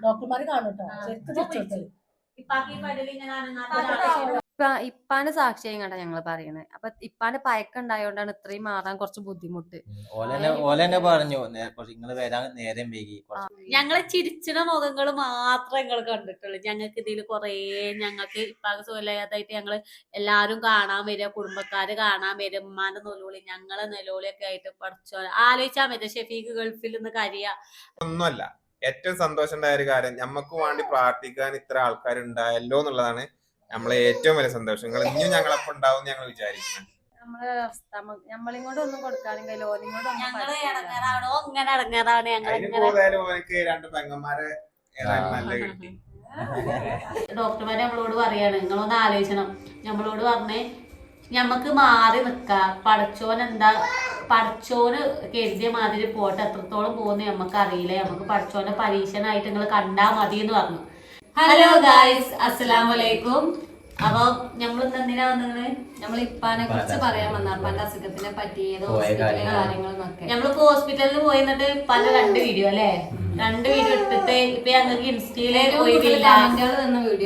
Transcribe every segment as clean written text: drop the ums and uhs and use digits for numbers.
ഡോക്ടർമാര് കാണും ഇപ്പാന്റെ സാക്ഷിയായി കണ്ടാ ഞങ്ങള് പറയണേ. അപ്പൊ ഇപ്പാന്റെ പയക്കുണ്ടായോണ്ടാണ് ഇത്രയും മാറാൻ കുറച്ച് ബുദ്ധിമുട്ട്. ഓലെന്നെ പറഞ്ഞു നിങ്ങള് വരാൻ നേരം വൈകി. ഞങ്ങളെ ചിരിച്ചിട മുഖങ്ങള് മാത്രമേ ഞങ്ങൾ കണ്ടിട്ടുള്ളൂ. ഞങ്ങൾക്ക് ഇതിൽ കൊറേ ഞങ്ങൾക്ക് ഇപ്പാക്ക് സുഖമില്ലാതായിട്ട് ഞങ്ങള് എല്ലാരും കാണാൻ വരിക, കുടുംബക്കാര് കാണാൻ വരും, ഉമ്മാന്റെ നെലോളി ഞങ്ങളെ നെലോളിയൊക്കെ ആയിട്ട് പഠിച്ചോ ആലോചിച്ചാൽ പറ്റും. ഷെഫീഖ് ഗൾഫിൽ നിന്ന് കരിയ ഒന്നുമല്ല. ഏറ്റവും സന്തോഷം ഉണ്ടായ ഒരു കാര്യം ഞമ്മക്ക് വേണ്ടി പ്രാർത്ഥിക്കാൻ ഇത്ര ആൾക്കാരുണ്ടായല്ലോ എന്നുള്ളതാണ് നമ്മളെ ഏറ്റവും വലിയ സന്തോഷം. നിങ്ങൾ ഇനിയും ഞങ്ങളൊപ്പം ഉണ്ടാവും ഞങ്ങൾ വിചാരിക്കുന്നു. നമ്മളെ അവസ്ഥ നമ്മളിങ്ങോട്ട് ഒന്നും കൊടുക്കാനും ഓനിക്ക് രണ്ട് പെങ്ങന്മാരെ നല്ല കിട്ടി. ഡോക്ടർമാര് നമ്മളോട് പറയാണ് നിങ്ങളൊന്ന് ആലോചിക്കണം. നമ്മളോട് പറഞ്ഞേ ഞമ്മക്ക് മാറി നിക്കാം. പടച്ചോന് കരുതിയ മാതിരി പോട്ടെ, എത്രത്തോളം പോകുന്ന നമ്മക്ക് അറിയില്ല. നമുക്ക് പടച്ചോന്റെ പരീക്ഷണായിട്ട് നിങ്ങൾ കണ്ടാ മതി എന്ന് പറഞ്ഞു. ഹലോ ഗായ്സ്, അസ്സലാമലൈക്കും. അപ്പൊ നമ്മൾ എന്തിനാ വന്നത്? നമ്മൾ ഇപ്പാനെ കുറിച്ച് പറയാൻ വന്ന അപ്പാന്റെ അസുഖത്തിനെ പറ്റി കാര്യങ്ങളൊക്കെ. നമ്മളിപ്പോ ഹോസ്പിറ്റലിൽ പോയി എന്നിട്ട് പല 2 വീഡിയോ അല്ലെ 2 വീഡിയോ എടുത്തിട്ട് ഇപ്പൊ ഞങ്ങൾക്ക് ഇൻസ്റ്റയില്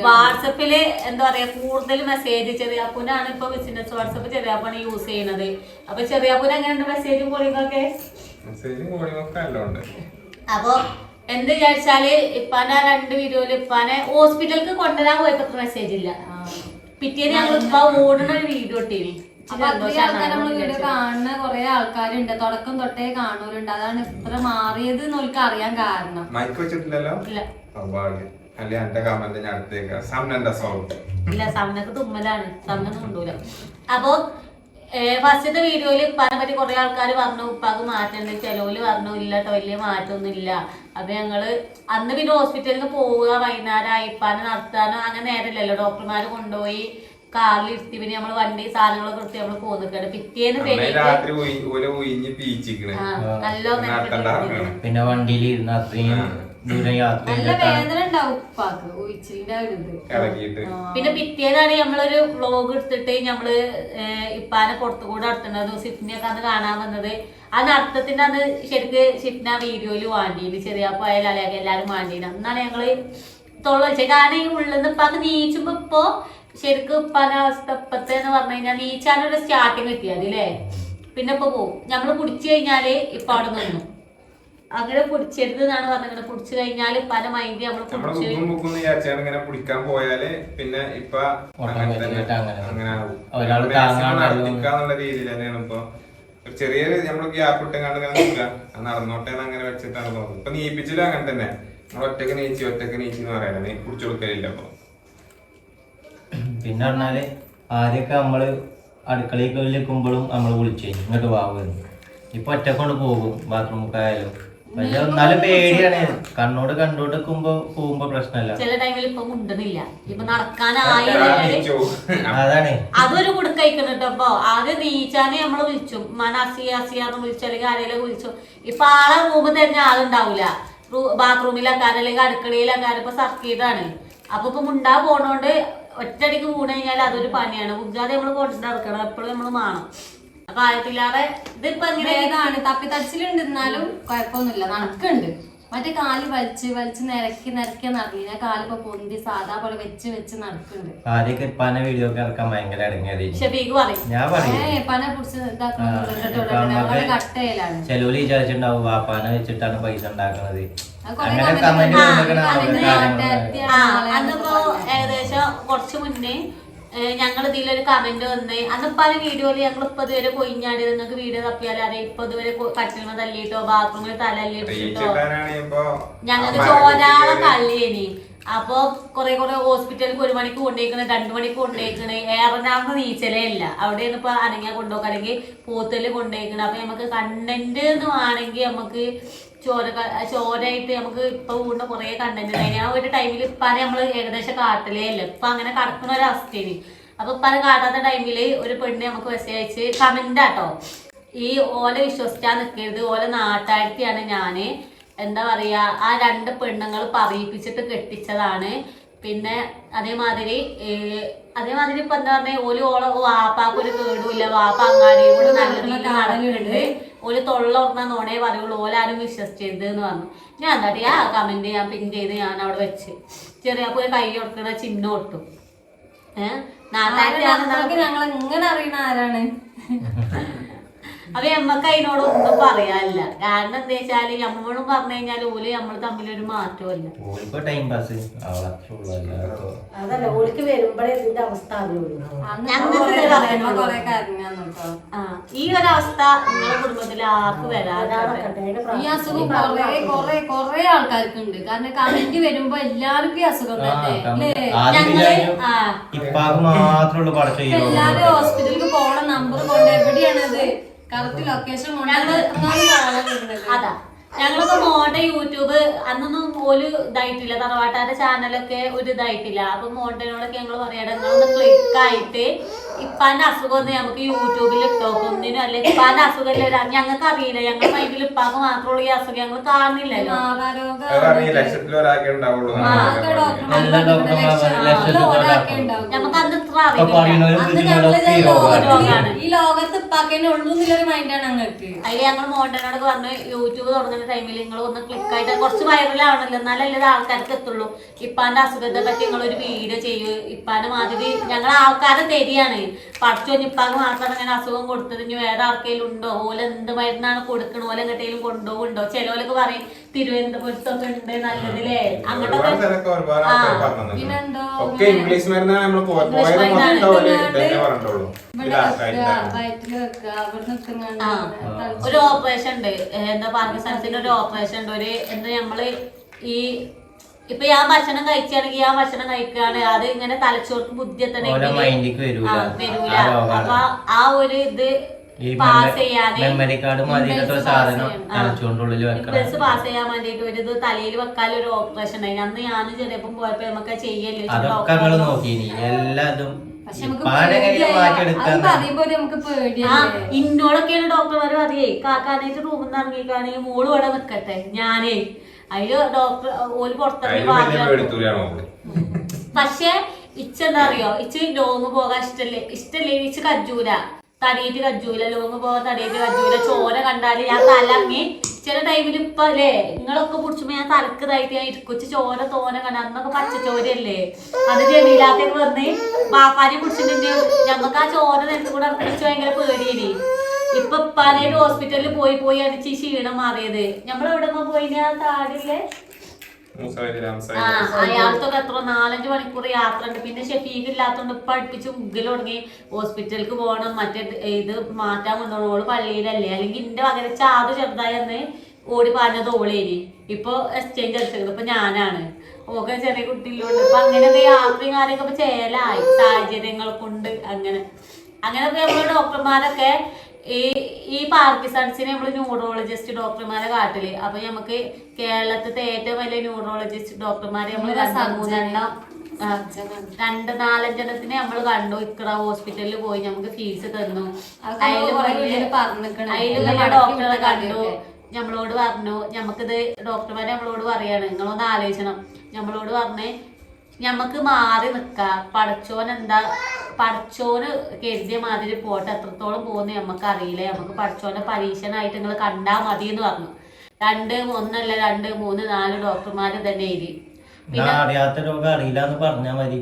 വാട്സപ്പില് എന്താ പറയാ കൂടുതൽ മെസ്സേജ് ചെറിയാപ്പൂനാണ് ഇപ്പൊ ബിസിനസ് വാട്സപ്പ് ചെറിയാപ്പാണ് യൂസ് ചെയ്യുന്നത്. അപ്പൊ ചെറിയാപ്പൂന് എങ്ങനെയുണ്ട് മെസ്സേജും കോളിങ്ങൊക്കെ? അപ്പൊ എന്ത് വിചാരിച്ചാല് ഇപ്പാന്റെ 2 വീഡിയോയില് ഇപ്പാനെ ഹോസ്പിറ്റലിലേക്ക് കൊണ്ടുവരാൻ പോയപ്പോ അത്ര മെസ്സേജ് ഇല്ല. പിറ്റേന്ന് ഞങ്ങൾ ഇപ്പൊ ഓടുന്ന ഒരു വീഡിയോ ഇട്ടീനി. വീഡിയോ കാണുന്ന കൊറേ ആൾക്കാരുണ്ട്, തുടക്കം തൊട്ടേ കാണൂരുണ്ട്. അതാണ് ഇത്ര മാറിയത് എന്നൊക്കെ അറിയാൻ കാരണം. ഇല്ല, സമനക്ക് തുമ്മലാണ്, സമനം കൊണ്ടൂല. അപ്പൊ ഫസ്റ്റത്തെ വീഡിയോയില് ഉപ്പാനെ പറ്റി കുറെ ആൾക്കാർ പറഞ്ഞു ഉപ്പാക്ക് മാറ്റമുണ്ട്, ചെലവില് പറഞ്ഞു ഇല്ല കേട്ടോ വലിയ മാറ്റമൊന്നും ഇല്ല. അപ്പൊ ഞങ്ങള് അന്ന് പിന്നെ ഹോസ്പിറ്റലിൽ പോവുക, വൈകുന്നേരം ഇപ്പാനെ നടത്താനോ അങ്ങനെ നേരമില്ലല്ലോ. ഡോക്ടർമാര് കൊണ്ടുപോയി കാറിൽ ഇരുത്തി പിന്നെ നമ്മള് വണ്ടി സാധനങ്ങളൊക്കെ എടുത്ത് നമ്മള് പോന്നിക്കാണ്. പിറ്റേന്ന് പിന്നെ വണ്ടിയിൽ ഇരുന്ന് അത്രയും നല്ല വേദന ഉണ്ടാവും ഉപ്പാക്ക്, ഉയിച്ചിലിന്റെ ഇത്. പിന്നെ പിറ്റേന്നാണ് നമ്മളൊരു വ്ലോഗ് എടുത്തിട്ട് നമ്മള് ഇപ്പാനെ പുറത്തുകൂടെ നടത്തുന്നത്. സിഫ്നെയൊക്കെ അന്ന് കാണാൻ വന്നത്. ആ നടത്തത്തിന്റെ അന്ന് ശരിക്ക് ഷിഫ്ന വീഡിയോയില് വാണ്ടീന്, ചെറിയാപ്പായാലും അലയൊക്കെ എല്ലാരും വാണ്ടീന്. അന്നാണ് ഞങ്ങള് തൊഴിൽ. കാരണം ഈ ഉള്ളിന്ന് ഇപ്പാക്ക് നീച്ചുമ്പോ ഇപ്പൊ ശരിക്കും ഉപ്പാന്റെ അവസ്ഥ ഇപ്പത്തെന്ന് പറഞ്ഞു കഴിഞ്ഞാൽ നീച്ചാനൊരു സ്റ്റാർട്ടിങ് കിട്ടിയത് അല്ലേ. പിന്നെ ഇപ്പൊ പോവും. നമ്മള് കുടിച്ചു കഴിഞ്ഞാല് ഇപ്പൊ അവിടെ നിന്നു അങ്ങനെ കുടിച്ചരുത് എന്നാണ് പറഞ്ഞത്. കുടിച്ചു കഴിഞ്ഞാല് പല മൈൻഡ് നമ്മള് കുടിക്കാൻ പോയാല് പിന്നെ ഇപ്പൊ രീതിയിൽ തന്നെയാണ്. ഇപ്പൊ ചെറിയൊരു നമ്മള് ഗ്യാപ്പ് ഇട്ടങ്ങാണ്ട് നടന്നോട്ടെ അങ്ങനെ വെച്ചിട്ടാണ് തോന്നുന്നത്. ഇപ്പൊ നീപ്പിച്ചില്ല അങ്ങനെ തന്നെ. നമ്മൾ ഒറ്റക്ക് നീച്ചി എന്ന് പറയാനാണ്, കുടിച്ചു കൊടുക്കലില്ല. അപ്പൊ പിന്നെ പറഞ്ഞാല് ആദ്യമൊക്കെ നമ്മള് അടുക്കളയിൽ നിൽക്കുമ്പോഴും നമ്മൾ വിളിച്ചു ഇങ്ങോട്ട് വാങ്ങുന്നു. ഇപ്പൊ ഒറ്റക്കൊണ്ട് പോകും ബാത്റൂമൊക്കെ ആയാലും. പക്ഷെ എന്നാലും പേടിയാണ്. കണ്ണോട് കണ്ടോണ്ടിരിക്കുമ്പോ പോകുമ്പോ പ്രശ്നമല്ല. ചില ടൈമിൽ ഇപ്പൊ മുണ്ടുന്നില്ല, ഇപ്പൊ നടക്കാനായി അതാണ് അതൊരു കുടുക്കയിക്കണം കേട്ടോ. അപ്പൊ ആദ്യം നീച്ചാനെ നമ്മള് വിളിച്ചു അസിയാന്ന് വിളിച്ചു, അല്ലെങ്കിൽ ആരെങ്കിലും വിളിച്ചു. ഇപ്പൊ ആളെ റൂമ് തരുന്ന ആളുണ്ടാവൂല. ബാത്റൂമിലാക്കാനും അല്ലെങ്കിൽ അടുക്കളയിലാക്കാനും ഇപ്പൊ സർക്കിട്ടാണ്. അപ്പൊ ഇപ്പൊ മുണ്ടാ പോണോണ്ട് ഒറ്റയടിക്ക് വീണ് കഴിഞ്ഞാൽ അതൊരു പണിയാണ്. മുജാതെ നമ്മള് കൊണ്ടു നടക്കണം, എപ്പോഴും നമ്മള് മാണം. അപ്പൊ ആയിട്ടില്ലാതെ ഇതിപ്പോ എങ്ങനെയാണ് തപ്പി തച്ചിലുണ്ട്, എന്നാലും കുഴപ്പമൊന്നുമില്ല, നടക്കുന്നുണ്ട്. മറ്റേ കാല് വലിച്ച് നിരക്കി നടക്കില്ല. കാലിപ്പോ പൊന്തി സാധാ പോലെ വെച്ച് നടക്കുന്നുണ്ട്. ആദ്യമൊക്കെ ഇപ്പാനെ വീഡിയോ ഒക്കെ ഇറക്കാൻ ഭയങ്കര കട്ടയിലാണ്. ചെലവില് വിചാരിച്ചിട്ടുണ്ടാവും വാപ്പാനെ വെച്ചിട്ടാണ് പൈസ ഉണ്ടാക്കുന്നത്. അന്നിപ്പോ ഏകദേശം കുറച്ച് മുന്നേ ഞങ്ങൾ ഇതിലൊരു കമന്റ് വന്നേ. അന്ന് പല വീഡിയോയില് ഞങ്ങൾ ഇപ്പൊ ഇതുവരെ കൊയിഞ്ഞാടി നിങ്ങൾക്ക് വീഡിയോ തപ്പിയാൽ അറിയാം. ഇപ്പൊ ഇതുവരെ കട്ടിൽമ തല്ലിട്ടോ ബാത്റൂമിൽ തലല്ലിട്ടോ ഞങ്ങൾക്ക് ചോരാളെ കള്ളിയേനി. അപ്പൊ കുറെ ഹോസ്പിറ്റലിൽ 1 മണിക്ക് കൊണ്ടുപോയിക്കണേ, 2 മണിക്ക് കൊണ്ടുപോയിക്കണേ. ഏറനാർന്ന് നീച്ചലേ ഇല്ല. അവിടെയാണ് ഇപ്പൊ അനങ്ങിയാ കൊണ്ടുപോക്കുക, അല്ലെങ്കിൽ പോത്തല് കൊണ്ടുപോയിക്കണേ. അപ്പൊ നമുക്ക് കണ്ടന്റ് എന്ന് വേണമെങ്കിൽ നമുക്ക് ചോരായിട്ട് നമുക്ക് ഇപ്പൊ കൂടുന്ന കുറെ കണ്ടന്റ് ഉണ്ടായി. ആ ഒരു ടൈമിൽ ഇപ്പാനെ നമ്മള് ഏകദേശം കാട്ടലേ ഇല്ല. ഇപ്പൊ അങ്ങനെ കടക്കുന്ന ഒരു അവസ്ഥയാണ്. അപ്പൊ ഇപ്പാനെ കാട്ടാത്ത ടൈമില് ഒരു പെണ്ണ് നമുക്ക് മെസ്സേജ് അയച്ച് കമന്റാട്ടോ, ഈ ഓലെ വിശ്വസിച്ചാൽ നിൽക്കരുത്, ഓലെ നാട്ടാഴ്ത്തിയാണ് ഞാന്, എന്താ പറയാ ആ 2 പെണ്ണുങ്ങൾ പറയിപ്പിച്ചിട്ട് കെട്ടിച്ചതാണ്. പിന്നെ അതേമാതിരി ഇപ്പൊ എന്താ പറഞ്ഞ ഓല് വാപ്പാക്കൊരു കേടുമില്ല, വാപ്പ അങ്ങാടിയോട് നല്ല നടലുണ്ട്, ഓല് തൊള്ളൊറന്ന നോണേ പറയുള്ളൂ, ഓലാരും വിശ്വസിച്ചത് എന്ന് പറഞ്ഞു. ഞാൻ എന്താട്ടി ആ കമന്റ് ഞാൻ പിൻ ചെയ്ത് ഞാൻ അവിടെ വെച്ച് ചെറിയ പോയി കൈ കൊടുക്കണ ചിഹ്നം ഒട്ടും. ഞങ്ങൾ ഇങ്ങനെ അറിയണ ആരാണ്? അപ്പൊ നമ്മക്ക് അതിനോട് ഒന്നും പറയാനില്ല. കാരണം എന്താ വെച്ചാല് നമ്മളും പറഞ്ഞു കഴിഞ്ഞാൽ ഓല് നമ്മൾ തമ്മിലൊരു മാറ്റമല്ല. അതല്ല ഓൾക്ക് വരുമ്പോഴേ ഇതിന്റെ അവസ്ഥ അറിയുള്ളൂ. ഈ ഒരു അവസ്ഥ നിങ്ങളുടെ കുടുംബത്തിൽ ആർക്ക് വരാതെ ഈ അസുഖം കൊറേ ആൾക്കാർക്ക് ഉണ്ട്. കാരണം കമന്റ് വരുമ്പോ എല്ലാവർക്കും ഈ അസുഖം തന്നെ. എല്ലാരും ഹോസ്പിറ്റലിൽ പോണ നമ്പർ കൊണ്ട് എവിടെയാണത് കറക്റ്റ് ലൊക്കേഷൻ അതാ ഞങ്ങളൊക്കെ മോന്റെ യൂട്യൂബ് അന്നൊന്നും ഒരു ഇതായിട്ടില്ല, തറവാട്ടാരുടെ ചാനലൊക്കെ ഒരു ഇതായിട്ടില്ല. അപ്പൊ മോണ്ടനോടൊക്കെ ഞങ്ങൾ പറയാതെ നിങ്ങളൊന്ന് ക്ലിക്ക് ആയിട്ട് ഇപ്പാന്റെ അസുഖം ഒന്ന് നമുക്ക് യൂട്യൂബിൽ ഇട്ടോക്കും ഒന്നിനും അല്ലെ. ഇപ്പാന്റെ അസുഖം ഞങ്ങൾക്ക് അറിയില്ല, ഞങ്ങളുടെ മൈൻഡിൽ ഇപ്പാക്ക് മാത്രമുള്ള ഈ അസുഖം ഞങ്ങൾ കാണുന്നില്ലല്ലോ. നമുക്ക് അന്ന് ഇത്ര അറിയില്ല. ഈ ലോകത്ത് ഇപ്പാക്കന്നെ ഉള്ളൂ എന്നുള്ളൊരു മൈൻഡാണ് ഞങ്ങൾക്ക്. അതില് ഞങ്ങൾ മോണ്ടനോടൊക്കെ പറഞ്ഞു യൂട്യൂബ് തുടങ്ങുന്ന ടൈമിൽ നിങ്ങൾ ഒന്ന് ക്ലിക്ക് ആയിട്ട് കുറച്ച് വൈറലാവണല്ലോ, എന്നാലല്ലേ ഇത് ആൾക്കാർക്ക് എത്തുള്ളൂ. ഇപ്പാന്റെ അസുഖത്തെ പറ്റി നിങ്ങളൊരു വീഡിയോ ചെയ്യൂ. ഇപ്പാന്റെ മാതിരി ഞങ്ങൾ ആൾക്കാരെ തരികയാണ്. പഠിച്ചു ഇപ്പാക്ക് മാത്രമാണ് അങ്ങനെ അസുഖം കൊടുത്തത്, ഇനി വേറെ ആർക്കെങ്കിലും ഉണ്ടോ, ഓല എന്ത് മരുന്നാണ് കൊടുക്കണ, ഓല എങ്ങോട്ടെങ്കിലും കൊണ്ടുപോകുണ്ടോ. ചിലവരൊക്കെ പറയും തിരുവനന്തപുരത്തൊക്കെ ഉണ്ട് നല്ലതില്ലേ, അങ്ങോട്ടൊക്കെ പിന്നെന്തോ ഇംഗ്ലീഷ് മരുന്നാണ് നമ്മൾ ഒരു ഓപ്പറേഷൻ ഉണ്ട്, എന്താ പാർക്കിൻസൺസിന്റെ ഒരു ഓപ്പറേഷൻ ഉണ്ട്. ഒരു എന്താ നമ്മള് ഈ ഇപ്പൊ ഞാൻ ഭക്ഷണം കഴിക്കുകയാണെങ്കിൽ ഞാൻ ഭക്ഷണം കഴിക്കുകയാണ്, അത് ഇങ്ങനെ തലച്ചോർക്ക് ബുദ്ധി എത്തണമെങ്കിൽ വരൂല. അപ്പൊ ആ ഒരു ഇത് പാസ് ചെയ്യാന് ഇംപ്ലസ് പാസ് ചെയ്യാൻ വേണ്ടിട്ട് ഒരു ഇത് തലയിൽ വെക്കാൻ ഒരു ഓപ്പറേഷൻ ഉണ്ടായി. അന്ന് ഞാനും ചെറിയപ്പം പോയപ്പോ നമുക്ക് ചെയ്യല്ലേ ഇന്നോടൊക്കെയാണ് ഡോക്ടർമാര് പറയേ കാക്കാനായിട്ട് റൂമിൽ നിന്ന് ഇറങ്ങിക്കാണെങ്കിൽ മോള് ഇവിടെ നിക്കട്ടെ, ഞാനേ അതില് ഡോക്ടർ ഓല് പുറത്തിറങ്ങി. പക്ഷെ ഇച്ചെന്താ അറിയോ, ഇച്ച് ലോങ് പോകാൻ ഇഷ്ടല്ലേ ഇച്ച് കജ്ജൂല, തടിയിട്ട് കജ്ജൂല, ലോങ് പോകാൻ തടിയിട്ട് കജ്ജൂല. ചോര കണ്ടാല് ഞാൻ തലങ്ങി ചില ടൈമിൽ ഇപ്പൊ അല്ലേ നിങ്ങളൊക്കെ പിടിച്ചുമ്പോ ഞാൻ തലക്കതായിട്ട് ഞാൻ ഇരിക്കൊച്ച് ചോര തോന കണ്ട. അന്നൊക്കെ പച്ചച്ചോരല്ലേ, അത് ജമീലാത്തേക്ക് വന്ന് ബാപ്പാനെ പിടിച്ചിട്ടുണ്ട്. ഞമ്മക്ക് ആ ചോര നെടുത്ത് കൂടെ പിടിച്ച് ഭയങ്കര പേടിയേനി. ഇപ്പൊ ഇപ്പാനായിട്ട് ഹോസ്പിറ്റലിൽ പോയി അടിച്ച് ക്ഷീണം മാറിയത്. നമ്മളെവിടെ പോയിന് ആ താടില്ലേ അയാൾക്കൊക്കെ എത്ര 4-5 മണിക്കൂർ യാത്ര ഉണ്ട്. പിന്നെ ഷെഫീഖ് ഇല്ലാത്തോണ്ട് ഇപ്പൊ അടുപ്പിച്ച് മുഗ്ഗൽ തുടങ്ങി ഹോസ്പിറ്റലിലേക്ക് പോകണം, മറ്റേ ഇത് മാറ്റാൻ കൊണ്ടുപോകണം. ഓള് പള്ളിയിലല്ലേ, അല്ലെങ്കിൽ ഇന്റെ പകരം ചാത് ചെറുതായി അന്ന് ഓടി പാഞ്ഞത് ഓളേരി. ഇപ്പൊ എക്സ്ചേഞ്ച് അടിച്ചത് ഇപ്പൊ ഞാനാണ്. ഓക്കെ ചെറിയ കുട്ടിയിലോണ്ട് ഇപ്പൊ അങ്ങനത്തെ യാത്രയും കാര്യമൊക്കെ ഇപ്പൊ ചേലായി സാഹചര്യങ്ങൾ കൊണ്ട്. അങ്ങനെ നമ്മള് ഡോക്ടർമാരൊക്കെ ഈ പാർക്കിൻസൺസിനെ നമ്മള് ന്യൂറോളജിസ്റ്റ് ഡോക്ടർമാരെ കാട്ടില്. അപ്പൊ നമുക്ക് കേരളത്തിലത്തെ ഏറ്റവും വലിയ ന്യൂറോളജിസ്റ്റ് ഡോക്ടർമാരെ നമ്മള് 2-4 നമ്മള് കണ്ടു. ഇക്ര ഹോസ്പിറ്റലിൽ പോയി നമുക്ക് ഫീസ് തന്നു. അതില് വലിയ ഡോക്ടറെ കണ്ടു. നമ്മളോട് പറഞ്ഞു നമുക്കിത് ഡോക്ടർമാരെ നമ്മളോട് പറയാണ് നിങ്ങളൊന്ന് ആലോചിക്കണം. നമ്മളോട് പറഞ്ഞേ ഞമ്മക്ക് മാറി നിക്കാം, പഠിച്ചോന് കരുതിയ മാതിരി പോട്ടെ, എത്രത്തോളം പോകുന്ന നമ്മക്ക് അറിയില്ല, നമുക്ക് പഠിച്ചോന്റെ പരീക്ഷണമായിട്ട് നിങ്ങൾ കണ്ടാ മതി എന്ന് പറഞ്ഞു. 2, 1 അല്ല 2, 3, 4 ഡോക്ടർമാര് തന്നെ എഴുതി. അറിയാത്ത രോഗം അറിയില്ല എന്ന് പറഞ്ഞാ മതി.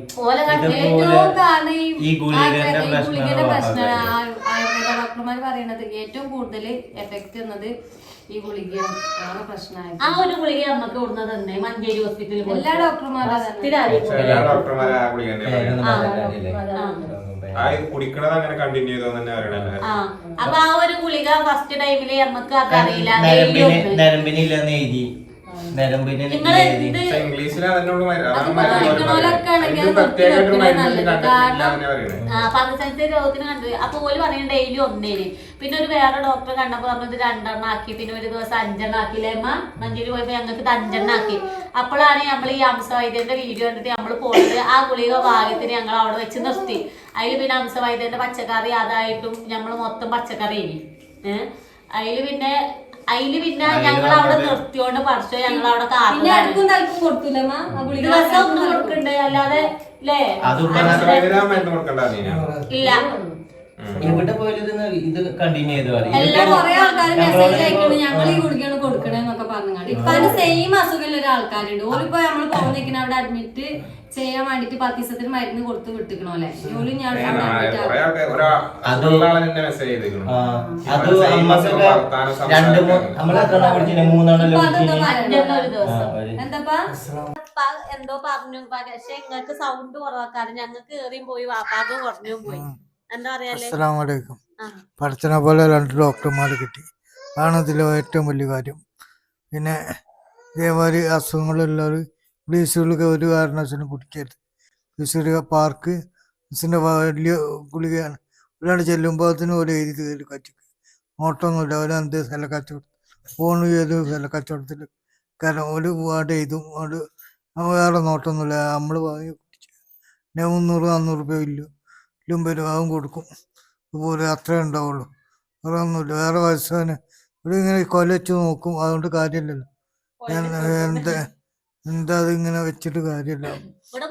ഡോക്ടർമാർ പറയണത് ഏറ്റവും കൂടുതൽ എഫക്ട് ചെയ്യുന്നത് ഈ ഗുളിക പ്രശ്നമായി. ആ ഒരു ഗുളിക നമുക്ക് കൊടുക്കുന്നത് തന്നെ മഞ്ചേരി ഹോസ്പിറ്റലിൽ എല്ലാ ഡോക്ടർമാരും അപ്പൊ ആ ഒരു ഗുളിക ഫസ്റ്റ് ടൈമില് നമുക്ക് അതറിയില്ല. നരമ്പിനില്ലെന്ന് എഴുതി, പാർക്കിൻസൺസിന്റെ രോഗത്തിന് കണ്ടത്. അപ്പൊ ഓല് പറയുന്നത് ഡെയിലി 1. പിന്നെ ഒരു വേറെ ഡോക്ടറെ കണ്ടപ്പോ പറഞ്ഞത് 2 ആക്കി. പിന്നെ ഒരു ദിവസം 5 ആക്കിയില്ലേ അമ്മ മഞ്ചേരി പോയപ്പോ ഞങ്ങൾക്ക് 5 ആക്കി. അപ്പോഴാണ് നമ്മൾ ഈ അംസവൈദ്യന്റെ വീഡിയോ കണ്ടിട്ട് നമ്മള് പോയത്. ആ ഗുളിക ഭാഗ്യത്തിന് ഞങ്ങൾ അവിടെ വെച്ച് നിർത്തി. അതില് പിന്നെ അംസവൈദ്യന്റെ പച്ചക്കറി അതായിട്ടും ഞമ്മള് മൊത്തം പച്ചക്കറി അതില് പിന്നെ ഞങ്ങൾ അവിടെ നിർത്തിയോണ്ട് പഠിച്ചോ ഞങ്ങൾ അവിടെ ദിവസം ഒന്നും കൊടുക്കണ്ടേ, അല്ലാതെ ഇല്ല ഇവിടെ പോയാലും ഇത് കണ്ടിന്യൂ ചെയ്തു എല്ലാം കുറെ ആൾക്കാർ മെസ്സേജ് അയക്കണ് ഞങ്ങൾ ഈ ഗുളികയാണ് കൊടുക്കണേന്നൊക്കെ പറഞ്ഞാണ്ട്. ഇപ്പൊ അതിന് സെയിം അസുഖമുള്ള ഒരു ആൾക്കാരുണ്ട്. ഓരിപ്പോ നമ്മള് പോകുന്ന അവിടെ അഡ്മിറ്റ് ചെയ്യാൻ വേണ്ടിട്ട് 10 ദിവസത്തിന് മരുന്ന് കൊടുത്ത് വിട്ടിക്കണോല്ലേ. ജോലി ഞാൻ എന്താപ്പാ എന്തോ പറഞ്ഞു. പക്ഷെ നിങ്ങൾക്ക് സൗണ്ട് കുറവാക്കാറ്. ഞങ്ങൾക്ക് ഏറിയും പോയി വാപ്പാക്ക് കുറഞ്ഞും പോയി. എന്താ പറയാല്ലേ? അസ്സലാമലൈക്കും. പഠിച്ചനെ പോലെ 2 ഡോക്ടർമാരെ കിട്ടി. അതാണ് ഇതിലെ ഏറ്റവും വലിയ കാര്യം. പിന്നെ ഇതേമാതിരി അസുഖങ്ങളുള്ളവർ ഗ്ലീസുകളൊക്കെ ഒരു കാരണവശാലും കുടിക്കരുത്. ഗ്ലീസുകൾ പാർക്ക് ഗ്ലീസിൻ്റെ വലിയ ഗുളികയാണ്. ഒരാൾ ചെല്ലുമ്പോൾ അതിന് ഒരു എഴുതി കയറി കച്ചിക്ക് നോട്ടൊന്നുമില്ല. അവരെന്ത് സ്ഥല കച്ചവടം ഫോണ് ചെയ്ത് സ്ഥല കച്ചവടത്തിൽ കാരണം ഒരു വാർഡ് എഴുതും. അത് വേറെ നോട്ടൊന്നുമില്ല. നമ്മൾ വാങ്ങി കുടിച്ചു. പിന്നെ 300-400 രൂപ ഇല്ലും വരും അതും കൊടുക്കും. അതുപോലെ അത്രേ ഉണ്ടാവുള്ളൂ. വേറെ ഒന്നുമില്ല. വേറെ വയസ്സാന് ഇവിടെ ഇങ്ങനെ കൊലച്ച് നോക്കും. അതുകൊണ്ട് കാര്യമില്ലല്ലോ. എന്താ അതിങ്ങനെ വെച്ചിട്ട് കാര്യമില്ല. ഇവിടെ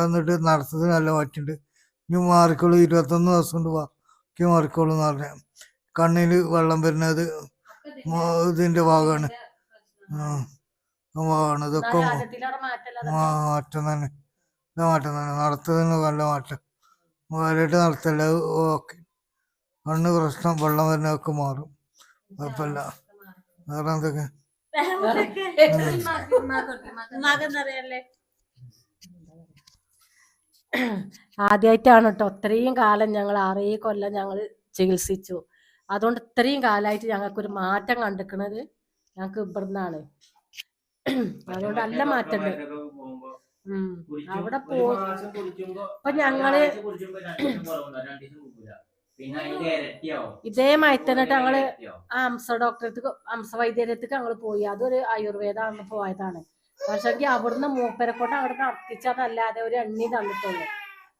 വന്നിട്ട് നടത്തത് നല്ല മാറ്റുണ്ട്. ഇനി മാറിക്കോളൂ 21 ദിവസം കൊണ്ട് ബാക്കി മാറിക്കോളൂ എന്ന് പറഞ്ഞ കണ്ണിൽ വെള്ളം വരുന്നത് ഇതിന്റെ ഭാഗമാണ്. ഭാഗമാണ് ഇതൊക്കെ മാറ്റം തന്നെ. മാറ്റം തന്നെ നടത്തുന്നതിന് നല്ല മാറ്റം. കാര്യമായിട്ട് നടത്തല്ല. ഓക്കെ കണ്ണ് പ്രശ്നം വെള്ളം വരുന്നതൊക്കെ മാറും. കുഴപ്പമില്ല. വേറെ എന്തൊക്കെ ആദ്യമായിട്ടാണ് കേട്ടോ ഇത്രയും കാലം ഞങ്ങൾ 6 കൊല്ലം ഞങ്ങൾ ചികിത്സിച്ചു. അതുകൊണ്ട് ഇത്രയും കാലമായിട്ട് ഞങ്ങൾക്കൊരു മാറ്റം കണ്ടിക്കണത് ഞങ്ങൾക്ക് ഇവിടുന്നാണ്. അതുകൊണ്ട് നല്ല മാറ്റമുണ്ട്. അവിടെ അപ്പൊ ഞങ്ങള് ഇതേമായി തന്നെ ഞങ്ങള് അംസ വൈദ്യരത്തേക്ക് ഞങ്ങൾ പോയി. അതൊരു ആയുർവേദമാണ് പോയതാണ്. പക്ഷെങ്കിൽ അവിടുന്ന് മൂപ്പരെക്കൊണ്ട് അവിടെ നടത്തിച്ചതല്ലാതെ ഒരു എണ്ണി തന്നിട്ടുള്ളൂ.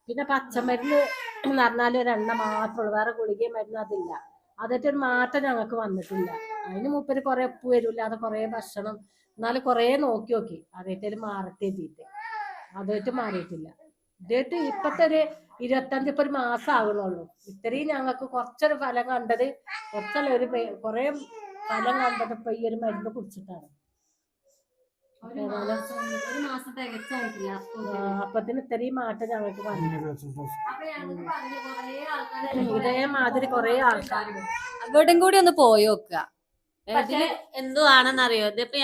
പിന്നെ പച്ചമരുന്ന് എന്ന് പറഞ്ഞാൽ ഒരു എണ്ണ മാത്രമുള്ളൂ. വേറെ ഗുളികയും മരുന്ന് അതില്ല. അതൊരു മാറ്റം ഞങ്ങൾക്ക് വന്നിട്ടില്ല. അതിന് മൂപ്പര് കുറെ ഉപ്പ് വരില്ല. അത് കുറെ ഭക്ഷണം എന്നാലും കുറെ നോക്കി അതേറ്റൊരു മാറട്ടെ എത്തിയിട്ട് അതായിട്ട് മാറിയിട്ടില്ല. ഇതായിട്ട് ഇപ്പത്തെ ഒരു 25 ഇപ്പൊ ഒരു മാസം ആകണുള്ളൂ. ഇത്രയും ഞങ്ങൾക്ക് കുറച്ചൊരു ഫലം കണ്ടത് കുറച്ചല്ല കുറെ ഫലം കണ്ടത് ഇപ്പൊ ഈ ഒരു മരുന്ന് കുടിച്ചിട്ടാണ്. അപ്പത്തിന് ഇത്രയും മാറ്റം ഞങ്ങൾക്ക് വന്നു. ഇതേമാതിരി കുറെ ആൾക്കാരുണ്ട്. അങ്ങോട്ടും കൂടി ഒന്ന് പോയി നോക്കുക. പക്ഷെ എന്തുവാണെന്നറിയോ, ഇതിപ്പോ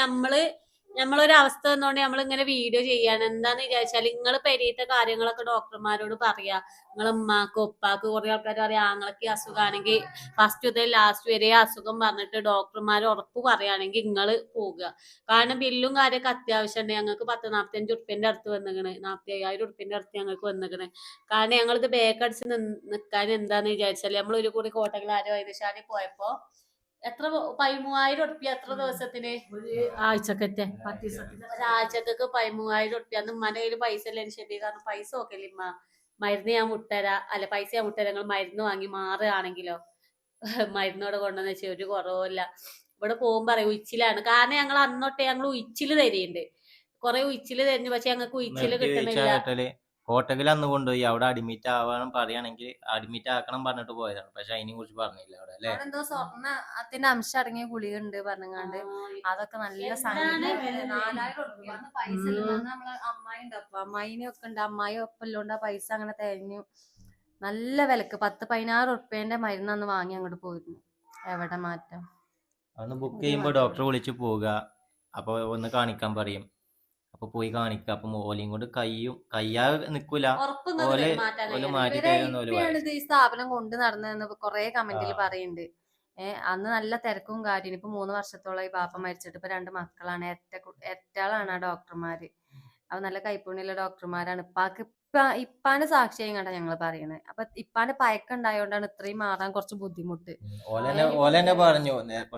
നമ്മളൊരു അവസ്ഥ വന്നോണ്ട് നമ്മളിങ്ങനെ വീഡിയോ ചെയ്യാണ്. എന്താന്ന് വിചാരിച്ചാൽ നിങ്ങൾ പെരീത്തെ കാര്യങ്ങളൊക്കെ ഡോക്ടർമാരോട് പറയാ. നിങ്ങളെ ഉമ്മാക്ക് ഉപ്പാക്ക് കുറെ ആൾക്കാർ പറയാം ആങ്ങൾക്ക് ഈ അസുഖമാണെങ്കിൽ ഫസ്റ്റ് മുതൽ ലാസ്റ്റ് വരെ അസുഖം പറഞ്ഞിട്ട് ഡോക്ടർമാർ ഉറപ്പ് പറയുകയാണെങ്കിൽ നിങ്ങൾ പോകുക. കാരണം ബില്ലും കാര്യമൊക്കെ അത്യാവശ്യമുണ്ട്. ഞങ്ങൾക്ക് 10-45 ഉറുപ്പ്യന്റെ അടുത്ത് വന്നിക്കണ്. 45,000 ഉറുപ്പ്യന്റെ അടുത്ത് ഞങ്ങൾക്ക് വന്നിക്കണ്. കാരണം ഞങ്ങളിത് ബേക്കടിച്ച് നിൽക്കാൻ എന്താന്ന് വിചാരിച്ചാല് നമ്മളൊരു കൂടി കോട്ടക്കൽ വൈദ്യശാലയിൽ പോയപ്പോ എത്ര 13,000 ഉറുപ്പ്യ എത്ര ദിവസത്തിന് ആഴ്ചക്കത്തെ ഒരാഴ്ചക്കൊക്കെ 13,000 ഉറുപ്പ്യ. അന്ന് ഉമ്മാന്റെ കയ്യിൽ പൈസ അല്ലേ ശരി. കാരണം പൈസ നോക്കല്ലേ ഉമ്മ, മരുന്ന് ഞാൻ മുട്ടരാ അല്ല പൈസ ഞാൻ മുട്ടരാ നിങ്ങൾ മരുന്ന് വാങ്ങി മാറുകയാണെങ്കിലോ മരുന്നോടെ കൊണ്ടുവന്ന് വെച്ചാൽ ഒരു കുറവില്ല. ഇവിടെ പോകുമ്പോ പറയും ഉച്ചിലാണ്. കാരണം ഞങ്ങൾ അന്നോട്ടെ ഞങ്ങൾ ഉച്ചില് തരുന്നുണ്ട്. കുറെ ഉച്ചില് തരുന്നു. പക്ഷെ ഞങ്ങൾക്ക് ഉച്ചില് കിട്ടണില്ല. കോട്ടകൽ അന്ന് കൊണ്ടുപോയി അവിടെ അഡ്മിറ്റ് ആവാനും പറയുകയാണെങ്കിൽ അഡ്മിറ്റ് ആക്കണം പറഞ്ഞിട്ട് പോയതാണ്. പക്ഷെ അതിനെ കുറിച്ച് പറഞ്ഞില്ല അവിടെ അല്ലെ. എന്തോ സ്വർണ്ണത്തിന്റെ അംശം അടങ്ങിയ ഗുളിക ഉണ്ട് പറഞ്ഞാണ്ട് അതൊക്കെ നല്ല സംഖ്യ 4,000 ഉറുപ്പ്യ പൈസ. നമ്മളെ അമ്മായി ഉണ്ട്. അപ്പൊ അമ്മായിനൊക്കെ ഉണ്ട്. അമ്മായി ഒപ്പല്ലോണ്ട് ആ പൈസ അങ്ങനെ തേഞ്ഞു നല്ല വിലക്ക് 10-16 ഉറുപ്പ്യന്റെ മരുന്ന് അന്ന് വാങ്ങി അങ്ങോട്ട് പോയിരുന്നു. എവിടെ മാറ്റം. അന്ന് ബുക്ക് ചെയ്യുമ്പോ ഡോക്ടറെ വിളിച്ച് പോവുക. അപ്പൊ ഒന്ന് കാണിക്കാൻ പറയും. അപ്പൊ പോയി കാണിക്കുക. അപ്പൊ ഓലയും കൊണ്ട് കയ്യാ നിക്കൂല. ഈ സ്ഥാപനം കൊണ്ട് നടന്നതെന്ന് കൊറേ കമന്റിൽ പറയുന്നുണ്ട്. അന്ന് നല്ല തിരക്കും കാര്യം. ഇപ്പൊ 3 വർഷത്തോളം ഈ പാപ്പ മരിച്ചിട്ട് ഇപ്പൊ 2 മക്കളാണ്. എരട്ടാളാണ് ആ ഡോക്ടർമാര്. അത് നല്ല കൈപ്പുണ്യുള്ള ഡോക്ടർമാരാണ്. ഇപ്പാന് സാക്ഷിയായി കണ്ടാ ഞങ്ങള് പറയണത്. അപ്പൊ ഇപ്പാന്റെ പയക്കം ഉണ്ടായോണ്ടാണ് ഇത്രയും മാറാൻ കുറച്ച് ബുദ്ധിമുട്ട്. ഓലെന്നെ പറഞ്ഞു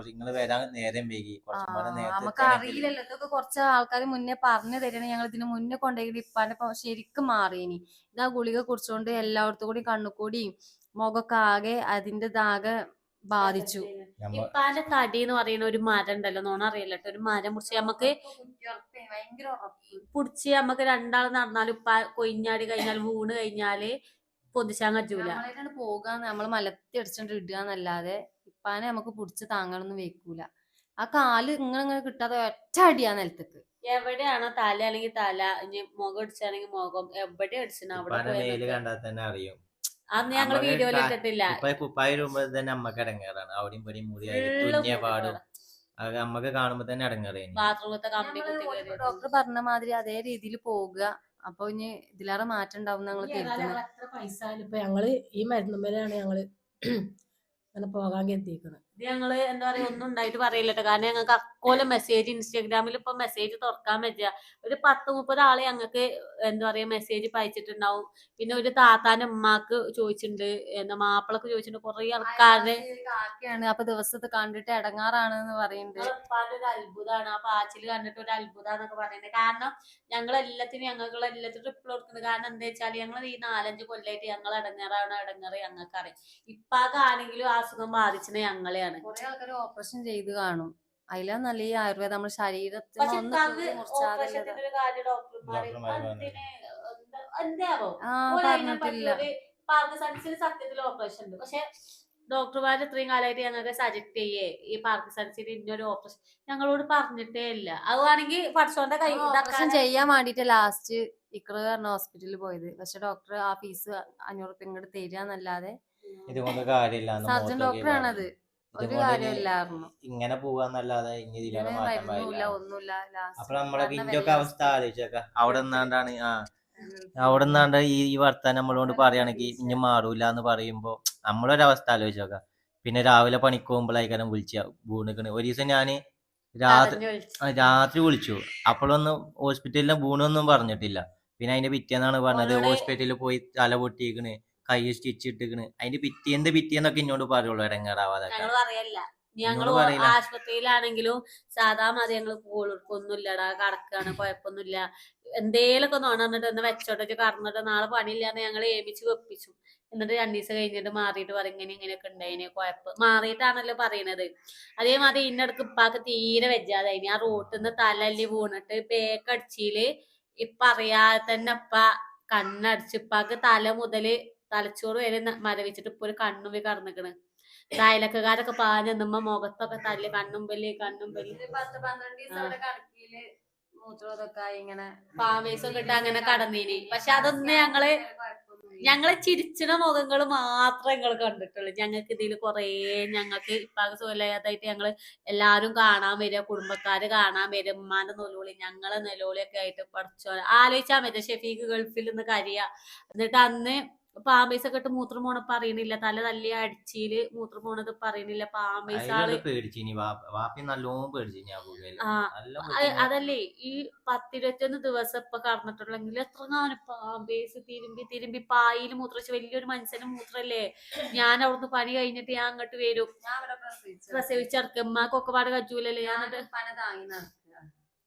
നിങ്ങള് വരാൻ നേരം വൈകി. നമുക്ക് അറിയില്ലല്ലോ. ഇതൊക്കെ കുറച്ച് ആൾക്കാർ മുന്നേ പറഞ്ഞു തരണേ. ഞങ്ങൾ ഇതിന് മുന്നേ കൊണ്ടുപോയി ഇപ്പാന്റെ ശരിക്കും മാറിയിനി. ഇതാ ഗുളിക കുടിച്ചോണ്ട് എല്ലായിടത്തും കൂടി കണ്ണുകൂടി മുഖമൊക്കെ ആകെ അതിന്റെ ദാകെ ബാധിച്ചു. ഇപ്പാന്റെ തടി എന്ന് പറയുന്ന ഒരു മരം ഉണ്ടല്ലോ, നോണ അറിയില്ല. ഒരു മരം മുറിച്ച് നമുക്ക് പുടിച്ച് നമുക്ക് 2 ആൾ നടന്നാലും ഇപ്പ കൊയിഞ്ഞാടി കഴിഞ്ഞാൽ വീണ് കഴിഞ്ഞാല് പൊതിച്ചാൻ പറ്റൂല. നമ്മളായിട്ടാണ് പോകാന്ന് നമ്മള് മലത്തി അടിച്ചോണ്ട് ഇടുക എന്നല്ലാതെ ഇപ്പാനെ നമുക്ക് പിടിച്ച് താങ്ങാനൊന്നും വെക്കൂല. ആ കാല് ഇങ്ങനെ കിട്ടാതെ ഒറ്റ അടിയാ നിലത്തേക്ക്. എവിടെയാണോ തല അല്ലെങ്കിൽ തല, ഇനി മുഖം അടിച്ചാണെങ്കിൽ മുഖം, എവിടെ അടിച്ചാ അവിടെ ഉപ്പാന്റെ മേല് പോയി. കണ്ടാൽ തന്നെ അറിയും. അന്ന് ഞങ്ങള് നമ്മക്ക് വീഡിയോയിൽ ഇട്ടിട്ടില്ല. ഇപ്പൊ കുപ്പായി ഇടുമ്പോ തന്നെ നമ്മക്ക് ഇടങ്ങേറാണ്. അവിടെയും ഇവിടെയും മുടി ഫുള്ള് തുന്നിയ പാടും അത് നമ്മക്ക് കാണുമ്പോ തന്നെ ഇടങ്ങേറേനി. ബാത്റൂമത്തെ കമ്പി കുത്തി കയറി. ഡോക്ടർ പറഞ്ഞ മാതിരി അതേ രീതിയിൽ പോകുക. അപ്പൊ ഇനി ഇതിലേറെ മാറ്റം ഉണ്ടാവും ഞങ്ങൾ കരുതുന്നത്. എത്ര പൈസ ആയാലും ഇപ്പൊ ഞങ്ങള് ഈ മരുന്നുമേലാണ് ഞങ്ങള് അങ്ങനെ പോകാൻ കരുതിയിരിക്കുന്നത്. ഇത് ഞങ്ങള് എന്താ പറയാ ഒന്നും ഉണ്ടായിട്ട് പറയില്ലട്ടോ. കാരണം ഞങ്ങൾക്ക് അക്കോലെ മെസ്സേജ് ഇൻസ്റ്റാഗ്രാമിൽ ഇപ്പൊ മെസ്സേജ് തുറക്കാൻ പറ്റുക ഒരു 10-30 ആള് ഞങ്ങൾക്ക് എന്താ പറയാ മെസ്സേജ് അയച്ചിട്ടുണ്ടാവും. പിന്നെ ഒരു താത്താന്റെ ഉമ്മാക്ക് ചോദിച്ചിട്ടുണ്ട്, എന്താ മാപ്പിളക്ക് ചോദിച്ചിട്ടുണ്ട്, കുറെ ആൾക്കാരുടെ കാക്കയാണ് അപ്പൊ ദിവസത്തെ കണ്ടിട്ട് ഇടങ്ങാറാണെന്ന് പറയുന്നുണ്ട്. ഉപ്പാന്റെ ഒരു അത്ഭുതമാണ് ആ പാച്ചില് കണ്ടിട്ട്, ഒരു അത്ഭുതാന്നൊക്കെ പറയുന്നത്. കാരണം ഞങ്ങൾ എല്ലാത്തിനും റിപ്ലൈ കൊടുക്കുന്നത്. കാരണം എന്താ വെച്ചാൽ ഞങ്ങൾ ഈ 4-5 കൊല്ലായിട്ട് ഞങ്ങൾ ഇടങ്ങാറാണ് ഞങ്ങൾക്കറിയാം. ഇപ്പാക്കാണെങ്കിലും അസുഖം ബാധിച്ചത് ഞങ്ങളെയാണ്. കുറെ ആൾക്കാർ ഓപ്പറേഷൻ ചെയ്ത് കാണും. അതിലാ നല്ല ഈ ആയുർവേദം നമ്മുടെ ശരീരത്തിന് പക്ഷെ ഒന്ന് ഇപ്പാക്ക് മുറിച്ചാതെ ഓപ്പറേഷത്തിന്റെ ഒരു കാര്യം ഡോക്ടർമാര് എന്താവോ പറഞ്ഞിട്ടില്ല. പാർക്കിൻസൺസിന് സത്യത്തിൽ ഓപ്പറേഷൻ ഉണ്ട്. പക്ഷെ ഡോക്ടർമാർ ഇത്രയും കാലമായിട്ട് ഞങ്ങൾക്ക് സജക്ട് ചെയ്യേ ഈ പാർക്കിൻസൺസിന് ഇന്നൊരു ഓപ്പറേഷൻ ഞങ്ങളോട് പറഞ്ഞിട്ടേ ഇല്ല. അതുവാണെങ്കിൽ പഠിച്ചോന്റെ കൈ ഓപ്പറേഷൻ ചെയ്യാൻ വേണ്ടിട്ട് ലാസ്റ്റ് ഇക്ര പറഞ്ഞ ഹോസ്പിറ്റലിൽ പോയത്. പക്ഷെ ഡോക്ടർ ആ ഫീസ് 500 റുപ്യ ഇങ്ങോട്ട് തരികന്നല്ലാതെ ഇതുകൊണ്ട് കാര്യമില്ല. സർജൻ ഡോക്ടറാണത്, ഒരു കാര്യമില്ലായിരുന്നു. ഇങ്ങനെ പോവാന്നല്ലാതെ ഇനി ഇതിലാണ് മാറ്റം മരുന്നുമില്ല പാടില്ല. ഒന്നുമില്ല. അപ്പൊ നമ്മളെ ഇന്റെ ഒക്കെ അവസ്ഥ ആലോചിച്ചേക്ക. അവിടെ നിന്നാണ്ടാണ് അവിടെ നിന്നാണ്ട് ഈ വർത്താനം നമ്മളോട് പറയുകയാണെങ്കിൽ ഇനി മാറൂല എന്ന് പറയുമ്പോ നമ്മളൊരവസ്ഥ ആലോചിച്ചോക്ക. പിന്നെ രാവിലെ പണിക്ക് പോകുമ്പോഴായിക്കാരം വീണിക്കണ്. ഒരു ദിവസം ഞാന് രാത്രി വിളിച്ചു. അപ്പോഴൊന്നും ഹോസ്പിറ്റലിലെ വീണൊന്നും പറഞ്ഞിട്ടില്ല. പിന്നെ അതിന്റെ പിറ്റേന്നാണ് പറഞ്ഞത് ഹോസ്പിറ്റലിൽ പോയി തല പൊട്ടിയിക്കണ്, കൈ സ്റ്റിച്ച് ഇട്ടിക്കണ്. അതിന്റെ പിറ്റേന്നൊക്കെ ഇന്നോട് പറയുള്ളൂ ഇടങ്ങേറാവാതെ. ഞങ്ങൾ പറയല്ല. ഞങ്ങള് ആശുപത്രിയിലാണെങ്കിലും സാധാ മതി ഞങ്ങള് ഒന്നുമില്ലടാ കടക്കാണ്, കുഴപ്പമൊന്നുമില്ല, എന്തേലൊക്കെ നോണന്നിട്ട് ഒന്ന് വെച്ചോട്ടെ കറന്നിട്ട് നാളെ പണിയില്ലാന്ന് ഞങ്ങൾ ഏമിച്ച് വെപ്പിച്ചു. എന്നിട്ട് 2 ദിവസം കഴിഞ്ഞിട്ട് മാറിയിട്ട് പറയും ഇങ്ങനെയൊക്കെ ഉണ്ടായിന് കുഴപ്പം. മാറിയിട്ടാണല്ലോ പറയണത്. അതേമാതിരി ഇന്നടക്ക് ഇപ്പാക്ക് തീരെ വെജാതെ അതിന് ആ റോട്ടിൽ നിന്ന് തലല്ലി വീണിട്ട് പേക്കടിച്ചില് ഇപ്പൊ അറിയാതെ തന്നെ ഇപ്പ കണ്ണടിച്ച് ഇപ്പാക്ക് തല മുതല് തലച്ചോറ് വരെ മരവിച്ചിട്ട് ഇപ്പൊ ഒരു കണ്ണും കടന്നിക്കണ്. അയലക്കാരൊക്കെ പാഞ്ഞുമ്മ മുഖത്തൊക്കെ തല്ല്, കണ്ണും പല്ല് 10-12 ദിവസം അവിടെ കടക്കിയില് മൂത്രമൊക്കെ ഇങ്ങനെ പാമേസൊക്കെ ഇട്ട് അങ്ങനെ കടന്നീനി. പക്ഷെ അതൊന്നും ഞങ്ങളെ ചിരിച്ചിന മുഖങ്ങൾ മാത്രമേ ഞങ്ങൾ കണ്ടിട്ടുള്ളൂ. ഞങ്ങൾക്ക് ഇതിൽ കുറേ ഞങ്ങൾക്ക് ഇപ്പാക്ക് സുഖമില്ലാതായിട്ട് ഞങ്ങള് എല്ലാരും കാണാൻ വരിക, കുടുംബക്കാര് കാണാൻ വരും, ഉമ്മാന്റെ നെലോളി ഞങ്ങളെ നെലോളിയൊക്കെ ആയിട്ട് പഠിച്ചോ ആലോചിച്ചാൽ മതി. ഷെഫീഖ് ഗൾഫിൽ നിന്ന് കരിയ. എന്നിട്ട് അന്ന് പാമ്പേസൊക്കെ ഇട്ട് മൂത്രം പോണപ്പ അറിയണില്ല, തല തല്ലി അടിച്ചില് മൂത്രം പോണത് പറയണില്ല. പാമ്പേസാള് അതല്ലേ ഈ 10-21 ദിവസം ഇപ്പൊ കടന്നിട്ടുള്ളെങ്കിൽ എത്ര പാമ്പേസ് തിരുമ്പി പായില് മൂത്രച്ച് വലിയൊരു മനുഷ്യന്റെ മൂത്രല്ലേ. ഞാൻ അവിടുന്ന് പണി കഴിഞ്ഞിട്ട് ഞാൻ അങ്ങോട്ട് വരും, പ്രസവിച്ചിറക്കും ഉമ്മാക്കൊക്കെ പാട് കജൂലല്ലേ.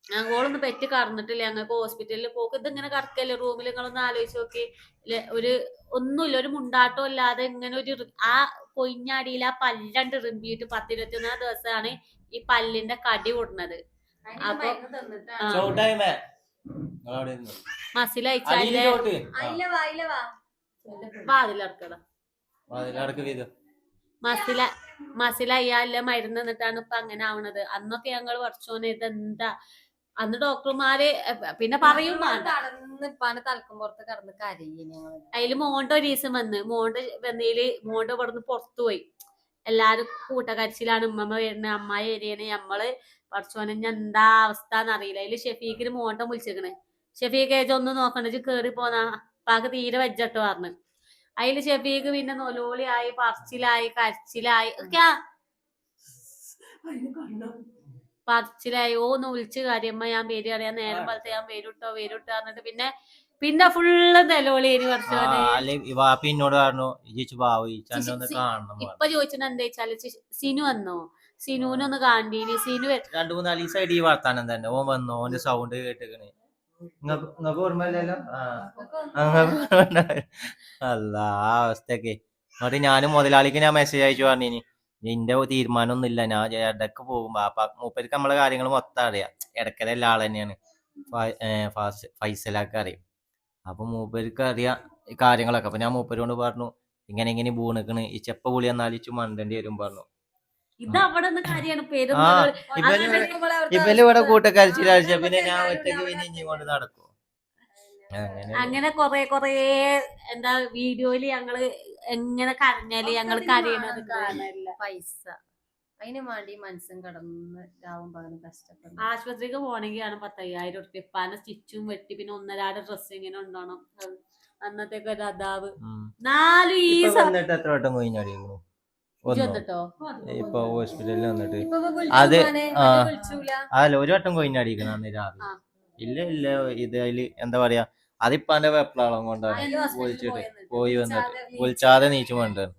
ഞങ്ങളൊന്നും പെറ്റ് കടന്നിട്ടില്ല. ഞങ്ങൾക്ക് ഹോസ്പിറ്റലിൽ പോക്ക് ഇതിങ്ങനെ കടക്കല്ലേ റൂമിൽ. നിങ്ങളൊന്ന് ആലോചിച്ച് നോക്കി, ഒന്നുമില്ല, ഒരു മുണ്ടാട്ടം ഇല്ലാതെ ഇങ്ങനെ ഒരു ആ കൊയിഞ്ഞാടിയിൽ ആ പല്ലണ്ട് റിമ്പിയിട്ട് 10-21 ദിവസമാണ് ഈ പല്ലിന്റെ കടി കൊടുന്നത്. അപ്പൊ മസിലയച്ചാലേ വാതിലടക്കടാ മസിലയ്യാല്ല മരുന്ന് എന്നിട്ടാണ് ഇപ്പൊ അങ്ങനെ ആവണത്. അന്നൊക്കെ ഞങ്ങൾ പഠിച്ചോനെ ഇതെന്താ. അന്ന് ഡോക്ടർമാര് പിന്നെ പറയും തലക്കുമ്പുറത്ത് കിടന്ന് കരയും. അതില് മോണ്ട ഒരു ദിവസം വന്നതില് മോണ്ട ഇവിടുന്ന് പുറത്തു പോയി. എല്ലാരും കൂട്ടക്കരച്ചിലാണ്, ഉമ്മമ്മ വരുന്നത്, അമ്മായി വരികയാണ്. നമ്മള് പഠിച്ചോനെ എന്താ അവസ്ഥ എന്നറിയില്ല. അതില് ഷെഫീഖിന് മോണ്ട വിളിച്ചിരിക്കണ്. ഷെഫീഖ് ഏജൊന്നും നോക്കണ്ട കേറി പോന്നാ പാക്ക് തീരെ വെജട്ടോ പറഞ്ഞു. അതില് ഷെഫീഖ് പിന്നെ നൊലോളിയായി, പറച്ചിലായി, കരച്ചിലായി, പറച്ചിലായി. ഓന്ന് വിളിച്ച് കാര്യമ്മ ഞാൻ പേര് അറിയാൻ നേരം പോലത്തെ ഞാൻ പേരുട്ടോ പറഞ്ഞിട്ട് പിന്നെ ഫുള്ള് നെലോളിയേനി പഠിച്ചോനെ. ഇപ്പൊ ചോദിച്ചിട്ട് എന്താ വെച്ചാല് സിനു വന്നോ, സിനുവിനൊന്ന് കാണ്ടീനി. സിനു 2-3 ദിവസമായിട്ട് ഈ വർത്താനം തന്നെ. ഓൻ വന്നു, ഓന്റെ സൗണ്ട് കേട്ടിക്കണ്. നിങ്ങൾക്ക് ഓർമ്മയില്ലല്ലോ. അല്ല ആ അവസ്ഥയൊക്കെ. എന്നിട്ട് ഞാനും മുതലാളിക്ക് ഞാൻ മെസ്സേജ് അയച്ചു പറഞ്ഞിനി നിന്റെ തീരുമാനം ഒന്നുമില്ല, ഞാൻ ഇടക്ക് പോകും. മൂപ്പർക്ക് നമ്മളെ കാര്യങ്ങൾ മൊത്തം അറിയാം. ഇടക്കര എല്ലാ ആൾ തന്നെയാണ്, ഫൈസലാക്ക് അറിയാം. അപ്പൊ മൂപ്പർക്ക് അറിയാം കാര്യങ്ങളൊക്കെ. അപ്പൊ ഞാൻ മൂപ്പരോട് പറഞ്ഞു ഇങ്ങനെ ഇങ്ങനെ വീണിക്കണ്, ഈ ചെപ്പ പുളി എന്നാലിച്ചു മണ്ടേണ്ടി വരും പറഞ്ഞു. ഇത് അവിടെ നിന്ന് കാര്യമാണ് ആ ഇവല് ഇവിടെ കൂട്ടക്കരച്ചിലടിച്ച പിന്നെ ഞാൻ ഒറ്റക്ക് പിന്നെ ഇനി കൊണ്ട് നടക്കും. അങ്ങനെ കൊറേ എന്താ വീഡിയോയില് ഞങ്ങള് എങ്ങനെ കരഞ്ഞാല് ഞങ്ങള് കരയണത് കാണാനില്ല. പൈസ അതിന് വേണ്ടി മനസ്സും കടന്ന് രാവും പകലും കഷ്ടപ്പെടുന്നു. ആശുപത്രിക്ക് പോണെങ്കിൽ ആണ് 10,000 ഉറുപ്പ്യ. ഇപ്പാനെ സ്റ്റിച്ചും വെട്ടി പിന്നെ 1.5 ഡ്രസ് ഇങ്ങനെ ഉണ്ടാവണം. അന്നത്തേക്ക് ഒരു അതാവ് 4 ഈ വന്നിട്ട് എത്ര വട്ടം കൊയിഞ്ഞടിക്കുന്നു വന്നിട്ടോ ഇപ്പൊ ഹോസ്പിറ്റലിൽ വന്നിട്ട് അത് അല്ല ഒരു വട്ടം കൊയിഞ്ഞടിക്കണം അന്ന് രാവിലെ. ഇല്ല ഇത് അതില് എന്താ പറയാ, അതിപ്പാന്റെ വെപ്ലാളം കൊണ്ടാണ് വിളിച്ചിട്ട് പോയി വന്നിട്ട് വിളിച്ചാതെ നീച്ചു വേണ്ടത്.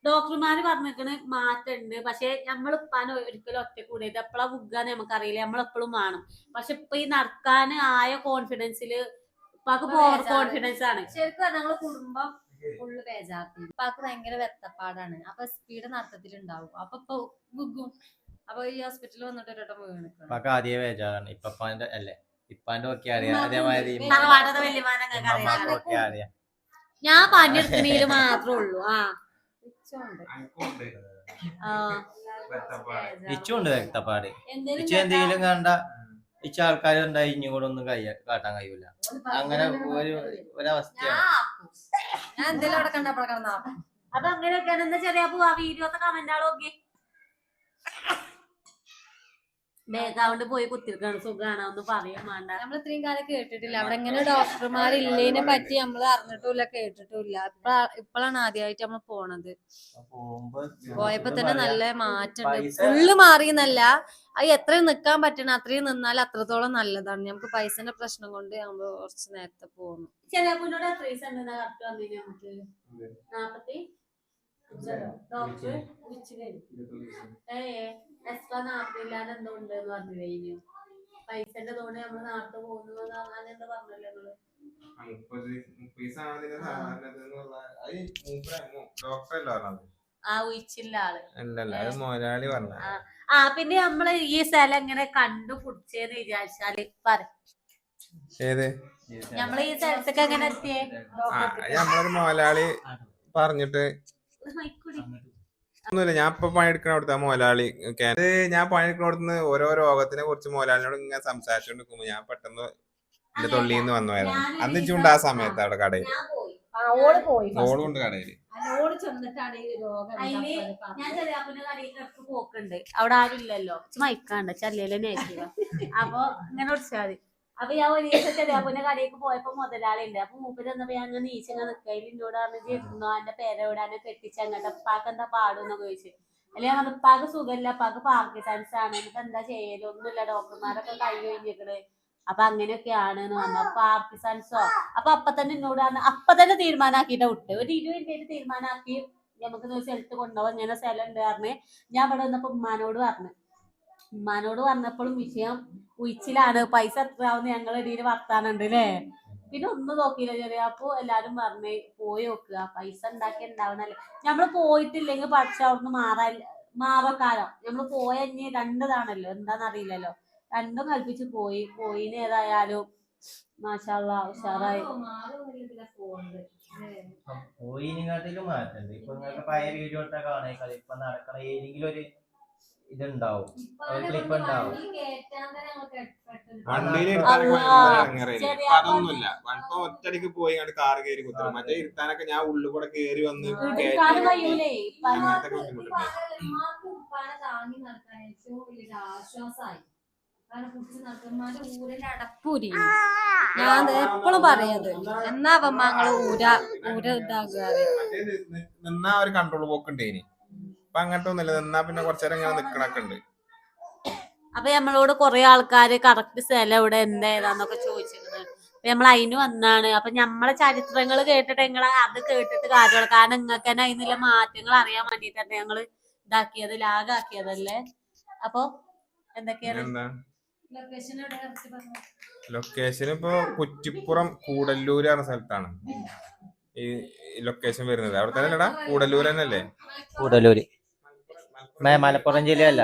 ഡോക്ടർമാര് പറഞ്ഞിരിക്കണ് മാറ്റുണ്ട്. പക്ഷെ നമ്മളിപ്പാന് ഒരിക്കലും ഒറ്റ കൂടിയത് എപ്പോഴാ ബുക്കാന്ന് നമുക്കറിയില്ല. നമ്മളെപ്പോഴും വേണം. പക്ഷെ ഇപ്പൊ ഈ നടക്കാൻ ആയ കോൺഫിഡൻസില് ഇപ്പാക്ക് ഓവർ കോൺഫിഡൻസ് ആണ്. ശരിക്കും ഞങ്ങള് കുടുംബം ഫുള്ള് ബേജാർത്തി. ഇപ്പാക്ക് ഭയങ്കര വെത്തപ്പാടാണ്. അപ്പൊ സ്പീഡ് നടത്തത്തിലുണ്ടാവും. അപ്പൊ ഇപ്പൊ ബുക്കും. അപ്പൊ ഈ ഹോസ്പിറ്റലിൽ വന്നിട്ട് ഒരു വട്ടം വീണിക്കണം. ഇപ്പൊക്കെ ആദ്യമേ ബേജാറാണ്. ഇപ്പാന്റെ അല്ലേ ഇപ്പാന്റെ ഒക്കെ അറിയാം. അതേമാതിരി ഒക്കെ അറിയാം. ഞാൻ പണിയെടുക്കണേല് മാത്രമേ ഉള്ളൂ. ഇച്ചുണ്ട് വ്യക്തപ്പാട്. ഇച്ച എന്തെങ്കിലും കണ്ട ഇച്ച ആൾക്കാരുണ്ടായി ഇഞ്ഞും കൂടെ ഒന്നും കാട്ടാൻ കഴിയൂല. അങ്ങനെ ഒരവസ്ഥയാണ്. ഞാൻ എന്തെങ്കിലും അവിടെ കണ്ടപ്പോൾ കിടന്നാ അപ്പൊ അങ്ങനെയൊക്കെയാണ്. എന്താ ചെറിയ ആ വീഡിയോത്തെ കമന്റാളൊക്കെ ബാക്ക്ഗ്രൗണ്ട് പോയി കുത്തിരിക്കാണ്. സുഖാണ് ഒന്നും പറയാൻ വേണ്ട. നമ്മൾ ഇത്രയും കാലം കേട്ടിട്ടില്ല. അവിടെ എങ്ങനെ ഡോക്ടർമാരില്ലേനെ പറ്റി നമ്മൾ അറിഞ്ഞിട്ടില്ല, കേട്ടിട്ടില്ല. ഇപ്പോഴാണ് ആദ്യമായിട്ട് നമ്മൾ പോണത്. പോയപ്പോ തന്നെ നല്ല മാറ്റമുണ്ട്. ഫുള്ള് മാറിയെന്നല്ല, അത് എത്രയും നിക്കാൻ പറ്റണം അത്രയും നിന്നാൽ അത്രത്തോളം നല്ലതാണ്. നമുക്ക് പൈസന്റെ പ്രശ്നം കൊണ്ട് നമ്മൾ കുറച്ച് നേരത്തെ പോകുന്നു. ചെറിയ പുന്നോട് എത്ര പൈസ ഉണ്ടെന്നാ കറക്റ്റ് വന്നില്ല നമുക്ക് 40 ഡോക്ടർ എക്സ്ട്രാ 40 ഇല്ലാതെ എന്തോ ഉണ്ടെന്ന് പറഞ്ഞു കഴിഞ്ഞു. പൈസന്റെ തോണി നമ്മള് നാട്ടിൽ പോകുന്നു അങ്ങനെ എന്താ പറഞ്ഞല്ലോ നിങ്ങള്. ഉയിച്ചില്ല ആള് മൊലാളി പറഞ്ഞ. പിന്നെ നമ്മള് ഈ സ്ഥലം എങ്ങനെ കണ്ടുപിടിച്ചേന്ന് വിചാരിച്ചാല് ഏത് നമ്മള് ഈ സ്ഥലത്തൊക്കെ എങ്ങനെ എത്തിയേ? നമ്മളൊരു മൊലാളി പറഞ്ഞിട്ട് ഒന്നുമില്ല. ഞാൻ ഇപ്പൊ പണിയെടുക്കണ അവിടുത്തെ മൊലാളി ഞാൻ പണിയെടുക്കണ അവിടുന്ന് ഓരോ രോഗത്തിനെ കുറിച്ച് മൊലാളിനോട് ഇങ്ങനെ സംസാരിച്ചോണ്ട് നിൽക്കുമ്പോ ഞാൻ പെട്ടെന്ന് എന്റെ തൊള്ളിന്ന് വന്നതായിരുന്നു. അന്ന് ചൂണ്ട ആ സമയത്ത് അവിടെ കടയിൽ ഓളുണ്ട് കടയില്. ഞാൻ ചെറിയാപ്പൂന്റെ കടയിലേക്ക് പോക്കുണ്ട്. അവിടെ ആരും ഇല്ലല്ലോ. മൈക്കാണ്ട് ചല്ലേലെ അപ്പൊ ഇങ്ങനെ ഒടിച്ചാൽ മതി. അപ്പൊ ഞാൻ ഒരു ദിവസം ചെറിയാപ്പൂന്റെ കടയിലേക്ക് പോയപ്പോ മുതലാളി ഉണ്ട്. അപ്പൊ മൂപ്പര് വന്നപ്പോ ഞാൻ അങ്ങനെ നീച്ചങ്ങ നിക്കയിൽ എന്നോട് പറഞ്ഞ് ഇരുന്നോ എന്റെ പേരെവിടാനെ കെട്ടിച്ചങ്ങട്ട് ഉപ്പാക്ക് എന്താ പാടുന്നൊക്കെ ചോദിച്ചു. അല്ലെ ഞാൻ ഉപ്പാക്ക് സുഖമില്ല, ഉപ്പാക്ക് പാർക്കിൻസൺസ് ആണ്, എന്നിട്ട് എന്താ ചെയ്യല്, ഒന്നുമില്ല ഡോക്ടർമാരൊക്കെ കൈ കഴിഞ്ഞിക്കണ്. അപ്പൊ അങ്ങനെയൊക്കെയാണ് പറഞ്ഞു. പാർക്കിൻസൺസോ അപ്പൊ തന്നെ എന്നോട് അപ്പൊ തന്നെ തീരുമാനാക്കിയിട്ട് വിട്ട്. ഒരു 20 മിനിറ്റ് തീരുമാനാക്കി നമുക്ക് സ്ഥലത്ത് കൊണ്ടുപോകാൻ ഇങ്ങനെ സ്ഥലം ഉണ്ട് പറഞ്ഞ് ഞാൻ ഇവിടെ വന്നപ്പോ ഉമ്മാനോട് പറഞ്ഞപ്പോഴും വിഷയം ഉയിച്ചിലാണ്. പൈസ എത്രയാവുന്ന ഞങ്ങളെ ഇടയിൽ വർത്താനുണ്ട് അല്ലേ. പിന്നെ ഒന്നും നോക്കിയില്ല ചെറിയ. അപ്പൊ എല്ലാരും പറഞ്ഞ് പോയി നോക്കുക, പൈസ ഉണ്ടാക്കി ഉണ്ടാവണല്ലേ. നമ്മള് പോയിട്ടില്ലെങ്കിൽ പക്ഷെ അവിടുന്ന് മാറക്കാലം നമ്മള് പോയ ഇനി 2 താണല്ലോ, എന്താന്നറിയില്ലല്ലോ. 2 കൽപ്പിച്ച് പോയിന് ഏതായാലും മാഷാഅല്ലാ ഉഷാറായി. പോയിനെക്കാട്ടിലും മാറ്റണ്ട്. ഇപ്പൊ നിങ്ങൾക്ക് പഴയ വീഡിയോ ഇട്ടാ കാണേക്കാൾ ഇപ്പൊ നടക്കണ ഏതെങ്കിലും ഒരു ഇതുണ്ടാവും, ഒരു ക്ലിപ്പ് ഉണ്ടാവും. വണ്ടിയിൽ അതൊന്നുമില്ല. ഇപ്പൊ ഒറ്റടിക്ക് പോയി കാറ് കയറി കുത്തണം. മറ്റേ ഇരുത്താനൊക്കെ ഞാൻ ഉള്ളിൽ കൂടെ കയറി വന്ന് അങ്ങനത്തെ ബുദ്ധിമുട്ടുണ്ട്. അടപ്പൂരി ഞാൻ എപ്പോഴും പറയത് എന്നാ അപ്പമ്മങ്ങള് ഊര ഇതാകുക. നിന്നാ ഒരു കൺട്രോൾ പോക്കുണ്ടേനി. ഇപ്പൊ അങ്ങനത്തെ ഒന്നുമില്ല. നിന്നാ പിന്നെ കുറച്ചേരം ഇങ്ങനെ നിക്കണൊക്കെ ഉണ്ട്. അപ്പൊ നമ്മളോട് കൊറേ ആൾക്കാര് കറക്റ്റ് സ്ഥലം ഇവിടെ എന്താന്നൊക്കെ ചോദിച്ചിരുന്നത്. നമ്മൾ അതിന് വന്നാണ്. അപ്പൊ നമ്മളെ ചരിത്രങ്ങൾ കേട്ടിട്ട് നിങ്ങളെ അത് കേട്ടിട്ട് കാര്യങ്ങൾ, കാരണം നിങ്ങൾക്ക് തന്നെ അതിനുള്ള മാറ്റങ്ങൾ അറിയാൻ വേണ്ടിട്ടല്ലേ ഞങ്ങള് ഇതാക്കിയത്, ലാഗാക്കിയതല്ലേ. അപ്പൊ എന്തൊക്കെയാണ് ലൊക്കേഷൻ? ഇപ്പൊ കുറ്റിപ്പുറം കൂടല്ലൂര് പറഞ്ഞ സ്ഥലത്താണ് ഈ ലൊക്കേഷൻ വരുന്നത്. അവിടെ തന്നെ അല്ലടാ, കൂടല്ലൂർ തന്നെ അല്ലേ? കൂടല്ലൂര് മലപ്പുറം ജില്ലയല്ല,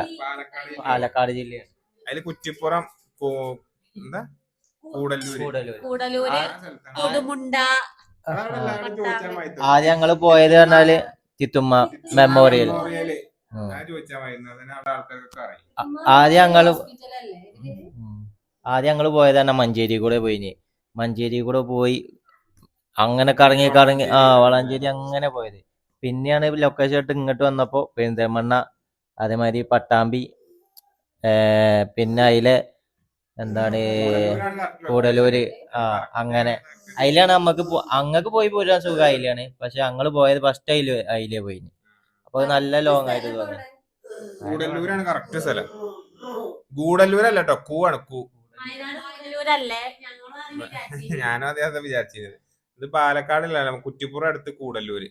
പാലക്കാട് ജില്ലയാണ്. അതില് കുറ്റിപ്പുറം എന്താ കൂടല്ലൂര് കൊടുമുണ്ട അതാണ് എല്ലാവരും ചോദിച്ചാൽ മതി. ആദ്യം ഞങ്ങള് പോയത് പറഞ്ഞാല് തിത്തുമ്മ മെമ്മോറിയൽ. മെമ്മോറിയല് ഞാൻ ചോദിച്ചാൽ മതി. അതിന് അവിടെ ആൾക്കാർക്കൊക്കെ അറിയാം. ആദ്യം ഞങ്ങള് പോയത് തന്നെ മഞ്ചേരി കൂടെ പോയിന്. മഞ്ചേരി കൂടെ പോയി അങ്ങനെ കറങ്ങി കറങ്ങി വളാഞ്ചേരി അങ്ങനെ പോയത്. പിന്നെയാണ് ലൊക്കേഷൻ ഇട്ട് ഇങ്ങോട്ട് വന്നപ്പോ പെരിന്തൽമണ്ണ, അതേമാതിരി പട്ടാമ്പി, പിന്നെ അതിലെ എന്താണ് കൂടലൂര്, അങ്ങനെ അതിലാണ് നമ്മക്ക് അങ്ങക്ക് പോയി പോരാൻ സുഖം അതിലാണ്. പക്ഷെ ഞങ്ങള് പോയത് ഫസ്റ്റ് അതിലേ പോയിന്. അപ്പൊ നല്ല ലോങ് ആയിട്ട് തോന്നി. ഗൂഡല്ലൂരാണ് കറക്റ്റ് സ്ഥലം. ഗൂഡല്ലൂരല്ല കേട്ടോ, കൂവാണ് കൂ. ഞാനും അതേ വിചാരിച്ചത്. ഇത് പാലക്കാടില്ലല്ലോ, കുറ്റിപ്പുറം അടുത്ത് കൂടല്ലൂര്,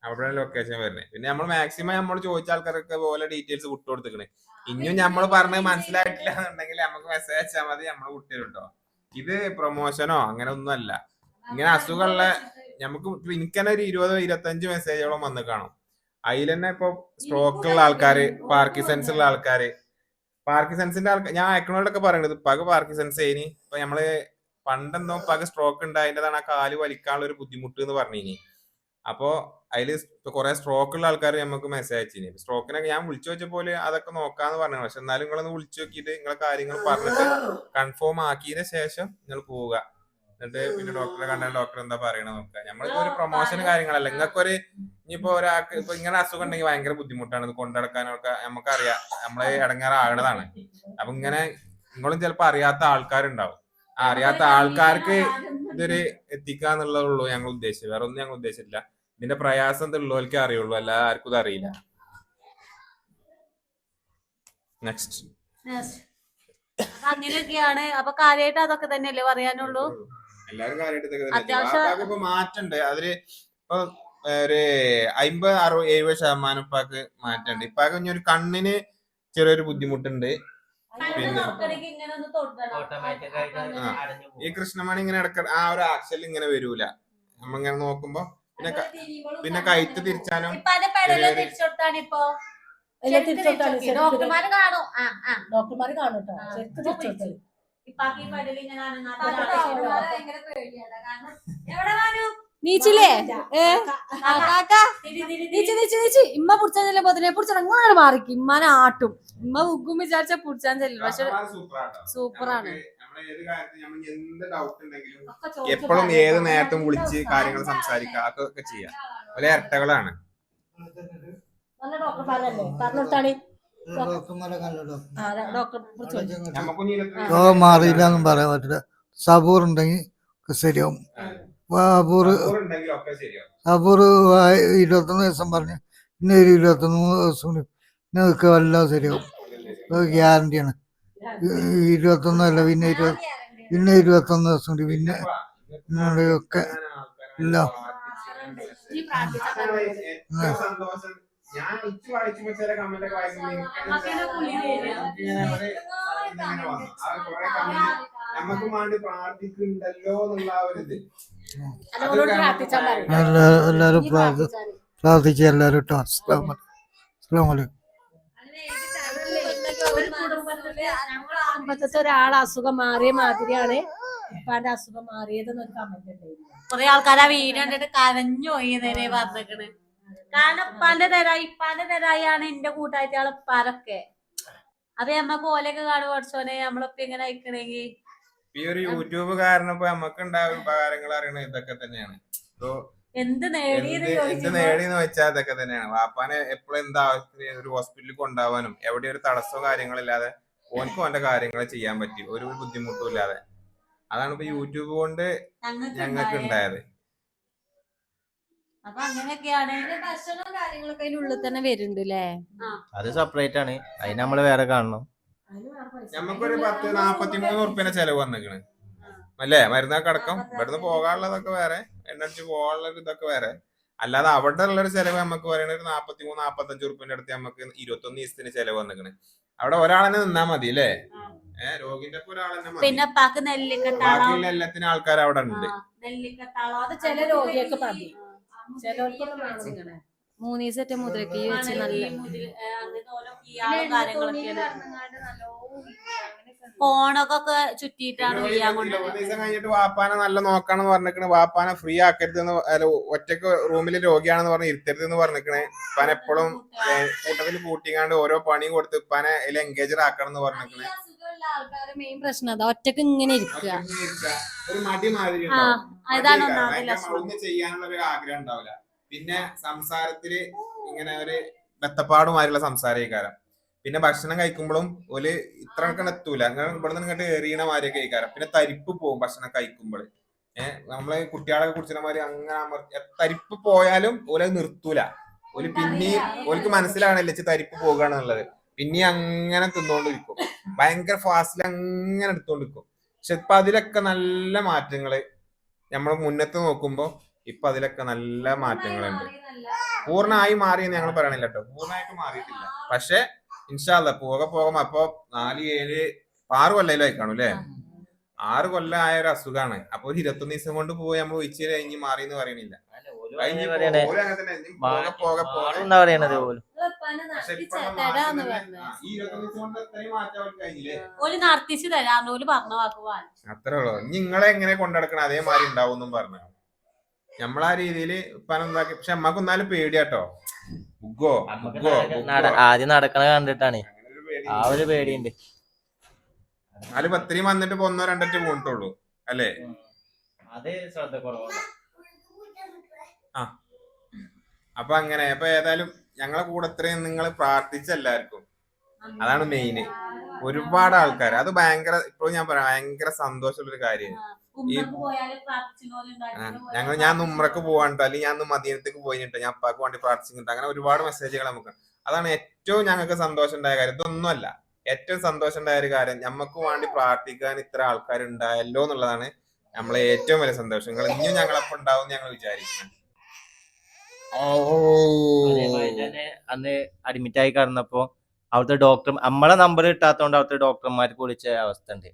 അവിടെയാണ് ലൊക്കേഷൻ വരുന്നത്. പിന്നെ നമ്മൾ മാക്സിമം നമ്മൾ ചോദിച്ച ആൾക്കാരൊക്കെ പോലെ ഡീറ്റെയിൽസ് വിട്ടു കൊടുത്തിക്കണേ. ഇനിയും നമ്മൾ പറഞ്ഞത് മനസ്സിലായിട്ടില്ല എന്നുണ്ടെങ്കിൽ നമുക്ക് മെസ്സേജ് അയച്ചാൽ മതി, നമ്മൾ വിട്ടുതരും കേട്ടോ. ഇത് പ്രൊമോഷനോ അങ്ങനെ ഒന്നും അല്ല. ഇങ്ങനെ അസുഖമുള്ള നമുക്ക് എനിക്ക് തന്നെ ഒരു 20-25 മെസ്സേജോളം വന്ന് കാണും. അതിൽ തന്നെ ഇപ്പൊ സ്ട്രോക്ക് ഉള്ള ആൾക്കാര്, പാർക്കിസൺസ് ഉള്ള ആൾക്കാര്, പാർക്കിസൺസിന്റെ ആൾക്കാർ ഞാൻ അയക്കണോടൊക്കെ പറയണത് പക പാർക്കിസൺസ് ഇനി ഇപ്പൊ നമ്മള് പണ്ടെന്തോ പക സ്ട്രോക്ക് ഉണ്ട്, അതിൻ്റെതാണ് ആ കാല് വലിക്കാനുള്ള ഒരു ബുദ്ധിമുട്ട് എന്ന് പറഞ്ഞിനി. അപ്പോ അതില് കുറെ സ്ട്രോക്ക് ഉള്ള ആൾക്കാർ നമുക്ക് മെസ്സേജ് അയച്ചിനി. സ്ട്രോക്കിനൊക്കെ ഞാൻ വിളിച്ചു വെച്ചപ്പോലെ അതൊക്കെ നോക്കാന്ന് പറഞ്ഞു. പക്ഷെ എന്നാലും നിങ്ങളൊന്ന് വിളിച്ചു നോക്കിയിട്ട് നിങ്ങളെ കാര്യങ്ങൾ പറഞ്ഞിട്ട് കൺഫേം ആക്കിയതിന് ശേഷം നിങ്ങൾ പോവുക. എന്നിട്ട് പിന്നെ ഡോക്ടറെ കണ്ടാൽ ഡോക്ടർ എന്താ പറയണത് നോക്കുക. നമ്മളിപ്പോ ഒരു പ്രൊമോഷൻ കാര്യങ്ങളല്ല. നിങ്ങൾക്കൊരു ഇനിയിപ്പോ ഒരാൾക്ക് ഇപ്പൊ ഇങ്ങനെ അസുഖം ഉണ്ടെങ്കിൽ ഭയങ്കര ബുദ്ധിമുട്ടാണ് ഇത് കൊണ്ടുനടക്കാനൊക്കെ. നമുക്കറിയാം, നമ്മളെ ഇടങ്ങാറാകണതാണ്. അപ്പൊ ഇങ്ങനെ നിങ്ങളും ചിലപ്പോ അറിയാത്ത ആൾക്കാരുണ്ടാവും. ആ അറിയാത്ത ആൾക്കാർക്ക് ഇതൊരു എത്തിക്കാന്നുള്ളതുള്ളൂ ഞങ്ങൾ ഉദ്ദേശിച്ചത്. വേറെ ഒന്നും ഞങ്ങൾ ഉദ്ദേശിച്ചിട്ടില്ല. ഇതിന്റെ പ്രയാസം ഉള്ളവർക്കേ അറിയുള്ളൂ, അല്ല ആർക്കും ഇത് അറിയില്ല. നെക്സ്റ്റ് അങ്ങനെയൊക്കെയാണ്. അപ്പൊ കാര്യമായിട്ട് അതൊക്കെ തന്നെയല്ലേ പറയാനുള്ളൂ. എല്ലാരും കാര്യമായിട്ട് ഇപ്പൊ മാറ്റുണ്ട്. അതില് ഇപ്പൊ ഒരു 50-60-70% ഇപ്പാക്ക് മാറ്റുണ്ട്. ഇപ്പാക്ക് ഇനി ഒരു കണ്ണിന് ചെറിയൊരു ബുദ്ധിമുട്ടുണ്ട്. പിന്നെ ഈ കൃഷ്ണമണി ഇങ്ങനെ ഇടക്ക ആ ഒരു ആക്ഷൻ ഇങ്ങനെ വരൂല, നമ്മളിങ്ങനെ നോക്കുമ്പോ. പിന്നെ കയറ്റ് തിരിച്ചാനും ഡോക്ടർമാര് കാണും. ഡോക്ടർമാര് കാണും കേട്ടോ, ശരിക്കും തിരിച്ചു നീച്ചില്ലേ ഇമ്മ പുടിച്ചാൻ പൊതിനെ പുടിച്ചാൽ അങ്ങനെ മാറിക്കും. ഇമ്മാനെ ആട്ടും. ഇമ്മ ഉഗ്ഗും വിചാരിച്ച പുടിച്ചാൻ ചെല്ലും. പക്ഷെ സൂപ്പറാണ്. എപ്പോഴും ഏത് നേരത്തും വിളിച്ച് കാര്യങ്ങൾ സംസാരിക്കുക, അതൊക്കെ ചെയ്യാം. വലിയ ഇരട്ടകളാണ്. നല്ല ഡോക്ടർമാരല്ലേ പറഞ്ഞിട്ടാണ് രോഗം മാറിയില്ല എന്നും പറയാൻ പറ്റില്ല. സബൂർ ഉണ്ടെങ്കിൽ ശരിയാവും. സബൂർ 21 ദിവസം പറഞ്ഞ് പിന്നെ ഒരു 21 ദിവസം നിങ്ങൾക്ക് എല്ലാം ശരിയാവും. ഗ്യാരണ്ടിയാണ്. 21 അല്ല, പിന്നെ 21 ദിവസം കൂടി പിന്നെ ഒക്കെ എല്ലാം ഞാൻ ഇച്ചു വായിക്കുമ്പോ ചില കമന്റ് ഒക്കെ വായിക്കുമ്പോൾ നമുക്ക് വേണ്ടി പ്രാർത്ഥിക്കുന്നുണ്ടല്ലോ എന്നുള്ള ആ ഒരു ഇത്. എല്ലാരും പ്രാർത്ഥിച്ച എല്ലാരും കേട്ടോ. അസ്സലാമു അലൈക്കും. കുടുംബത്തിലത്തെ ഒരാളെ അസുഖം മാറിയ മാതിരിയാണ് ഇപ്പാന്റെ അസുഖം മാറിയതെന്നൊരു കമന്റ് ഉണ്ടായിരുന്നു. കുറെ ആൾക്കാർ ആ വീഡിയോ കണ്ടിട്ട് കരഞ്ഞു പോയി നേരെ പറഞ്ഞേക്കണ്. കാരണം ഇപ്പാന്റെ തരായാണ് എന്റെ കൂട്ടാഴ്ചകളെ ഇപ്പാരൊക്കെ. അപ്പൊ നമ്മക്ക് ഓലൊക്കെ കാണും പഠിച്ചോനെ നമ്മളിപ്പോ ഇങ്ങനെ അയക്കണെങ്കി. ഈ ഒരു യൂട്യൂബ് കാരണം ഇപ്പൊ നമുക്ക് ഉണ്ടായ ഉപകാരങ്ങൾ അറിയണത് ഇതൊക്കെ തന്നെയാണ്. എന്ത് നേടിയെന്ന് വെച്ചാൽ ഇതൊക്കെ തന്നെയാണ്. വാപ്പാനെ എപ്പോഴും എന്താ ആവശ്യത്തിന് ഒരു ഹോസ്പിറ്റലിൽ കൊണ്ടുപോകാനും എവിടെ ഒരു തടസ്സമോ കാര്യങ്ങളില്ലാതെ ഓനക്കും ഓന്റെ കാര്യങ്ങൾ ചെയ്യാൻ പറ്റി, ഒരു ബുദ്ധിമുട്ടും ഇല്ലാതെ. അതാണ് ഇപ്പൊ യൂട്യൂബ് കൊണ്ട് ഞങ്ങൾക്ക് ഉണ്ടായത്. അപ്പൊ അങ്ങനെയൊക്കെയാണ്. ഭക്ഷണവും കാര്യങ്ങളൊക്കെ അതിനുള്ളിൽ തന്നെ വരുന്നുണ്ട് അല്ലേ? അത് സെപ്പറേറ്റ് ആണ്, അതിന് നമ്മള് വേറെ കാണണം. നമുക്കൊരു 40-43 ഉറുപ്പിന്റെ ചെലവ് വന്നിക്കണ് അല്ലേ, മരുന്നൊക്കെ അടക്കം. ഇവിടുന്ന് പോകാനുള്ളതൊക്കെ വേറെ, എണ്ണടിച്ച് പോകാനുള്ള ഇതൊക്കെ വേറെ. അല്ലാതെ അവിടെ ഉള്ളൊരു ചെലവ് നമുക്ക് പറയണ ഒരു 43-45 ഉറുപ്പിന്റെ അടുത്ത് നമുക്ക് 21 ദിവസത്തിന് ചെലവ് വന്നിക്കണ്. അവിടെ ഒരാളെന്നെ നിന്നാ മതി അല്ലേ, രോഗിന്റെ ഒപ്പം ഒരാളെന്നെ മതി. പിന്നെ ബാക്കിയുള്ള എല്ലാത്തിനും ആൾക്കാർ അവിടെ ഉണ്ട്. അത് ചില രോഗിയൊക്കെ മതി. 3 ദിവസത്തെ മുദ്രക്ക് വെച്ച് നല്ല കാര്യങ്ങളൊക്കെയാണ്. കോണൊക്കെ ചുറ്റിയിട്ടാണ് വീഴാൻ ഒരു കൊണ്ടുപോയത്. ദിവസം കഴിഞ്ഞിട്ട് വാപ്പാനെ നല്ല നോക്കണം പറഞ്ഞിക്കണ്, വാപ്പാനെ ഫ്രീ ആക്കരുത് എന്ന്, അല്ല ഒറ്റക്ക് റൂമിൽ രോഗിയാണെന്ന് പറഞ്ഞ് ഇരുത്തരുത് എന്ന് പറഞ്ഞിക്കണേ. ഉപ്പാനെ എപ്പോഴും കൂട്ടത്തിൽ കൂട്ടിക്കാണ്ട് ഓരോ പണി കൊടുത്ത് ഉപ്പാനെ അതിൽ എൻഗേജർ ആക്കണം എന്ന് പറഞ്ഞിക്കണേ. ആൾക്കാരുടെ മെയിൻ പ്രശ്നം അതാ, ഒറ്റക്ക് ഇങ്ങനെ ഇരിക്കുക. ഒരു മടി മാതിരി ആ അതാണ് ഒന്നാമത്തെ ഭയങ്കര ലക്ഷണം. ഒന്നും ചെയ്യാനുള്ള ഒരു ആഗ്രഹം ഉണ്ടാവില്ല. പിന്നെ സംസാരത്തില് ഇങ്ങനെ ഒരു ബത്തപ്പാടുമായിട്ടുള്ള സംസാരിക്കാരം. പിന്നെ ഭക്ഷണം കഴിക്കുമ്പോഴും ഒരു ഇത്ര കണക്കിന് എത്തൂല, അങ്ങനെ ഇവിടെ നിന്ന് ഇങ്ങോട്ട് എറിയണ മാതിരിയൊക്കെ കഴിക്കാരം. പിന്നെ തരിപ്പ് പോകും ഭക്ഷണം കഴിക്കുമ്പോൾ. നമ്മള് കുട്ടികളൊക്കെ കുടിച്ചിന മാതിരി അങ്ങനെ തരിപ്പ് പോയാലും ഓല് നിർത്തൂല. ഓല് പിന്നെയും ഓൽക്ക് മനസ്സിലാകണില്ല തരിപ്പ് പോകുകയാണെന്നുള്ളത്. പിന്നെയും അങ്ങനെ തിന്നോണ്ടിരിക്കും, ഭയങ്കര ഫാസ്റ്റിൽ അങ്ങനെ എടുത്തോണ്ടിരിക്കും. പക്ഷെ ഇപ്പൊ അതിലൊക്കെ നല്ല മാറ്റങ്ങള് നമ്മൾ മുന്നത്ത് നോക്കുമ്പോ ഇപ്പൊ അതിലൊക്കെ നല്ല മാറ്റങ്ങളുണ്ട്. പൂർണ്ണമായി മാറിയെന്ന് ഞങ്ങൾ പറയണില്ല കേട്ടോ, പൂർണ്ണമായിട്ട് മാറിയിട്ടില്ല. പക്ഷെ ഇൻഷാ അല്ലാ പോകെ പോകുമ്പോ അപ്പൊ 4, 7, 6 കൊല്ലയിലായി കാണും അല്ലെ. 6 കൊല്ലം ആയ ഒരു അസുഖമാണ്. അപ്പൊ ഒരു 21 ദിവസം കൊണ്ട് പോയി നമ്മൾ ഒഴിച്ചു കഴിഞ്ഞ് മാറി എന്ന് പറയണില്ല. ഓല് നടത്തിച്ച് തരാന്ന് ഓല് പറഞ്ഞ വാക്കുവാൻ അത്രേ ഉള്ളൂ. നിങ്ങളെ എങ്ങനെ കൊണ്ടുനടക്കണം അതേമാതിരി ഉണ്ടാവും എന്നും പറഞ്ഞു. നമ്മളാ രീതിയില് പനെന്താക്കി. പക്ഷെ അമ്മക്ക് ഒന്നാലും പേടിയാട്ടോ. ആദ്യം നടക്കണ കണ്ടിട്ടാണ് ആ ഒരു പേടിയുണ്ട്. 4 പത്രിയും വന്നിട്ട് 1 2 പോയിട്ടുള്ളൂ അല്ലേ. അത് ശ്രദ്ധ കുറവാണ്. അപ്പൊ അങ്ങനെ അപ്പൊ ഏതായാലും ഞങ്ങളെ കൂടെ ഇത്രയും നിങ്ങൾ പ്രാർത്ഥിച്ച എല്ലാവർക്കും, അതാണ് മെയിന്. ഒരുപാട് ആൾക്കാർ, അത് ഭയങ്കര, ഇപ്പോഴും ഞാൻ പറയാം, ഭയങ്കര സന്തോഷമുള്ളൊരു കാര്യമാണ്. ഞാൻ ഉംറക്ക് പോവാണ്ടോ, അല്ലെങ്കിൽ ഞാൻ മദീനത്തേക്ക് പോയിട്ട് ഞാൻ അപ്പാക്ക് വേണ്ടി പ്രാർത്ഥിച്ചിട്ടുണ്ട്. അങ്ങനെ ഒരുപാട് മെസ്സേജുകൾ നമുക്ക്. അതാണ് ഏറ്റവും ഞങ്ങൾക്ക് സന്തോഷം ഉണ്ടായ കാര്യം. ഇതൊന്നുമല്ല, ഏറ്റവും സന്തോഷം ഉണ്ടായ ഒരു കാര്യം, ഞമ്മക്ക് വേണ്ടി പ്രാർത്ഥിക്കാൻ ഇത്ര ആൾക്കാർ ഉണ്ടായല്ലോ എന്നുള്ളതാണ് നമ്മളെ ഏറ്റവും വലിയ സന്തോഷം. നിങ്ങൾ ഇനിയും ഞങ്ങളൊപ്പം ഉണ്ടാവും ഞങ്ങൾ വിചാരിക്കുന്നു. അതേമാതിരി തന്നെ അന്ന് അഡ്മിറ്റ് ആയി കിടന്നപ്പോ അവിടുത്തെ ഡോക്ടർ നമ്മളെ നമ്പർ കിട്ടാത്തോണ്ട് അവിടുത്തെ ഡോക്ടർമാർക്ക് വിളിച്ച അവസ്ഥ ഉണ്ട്.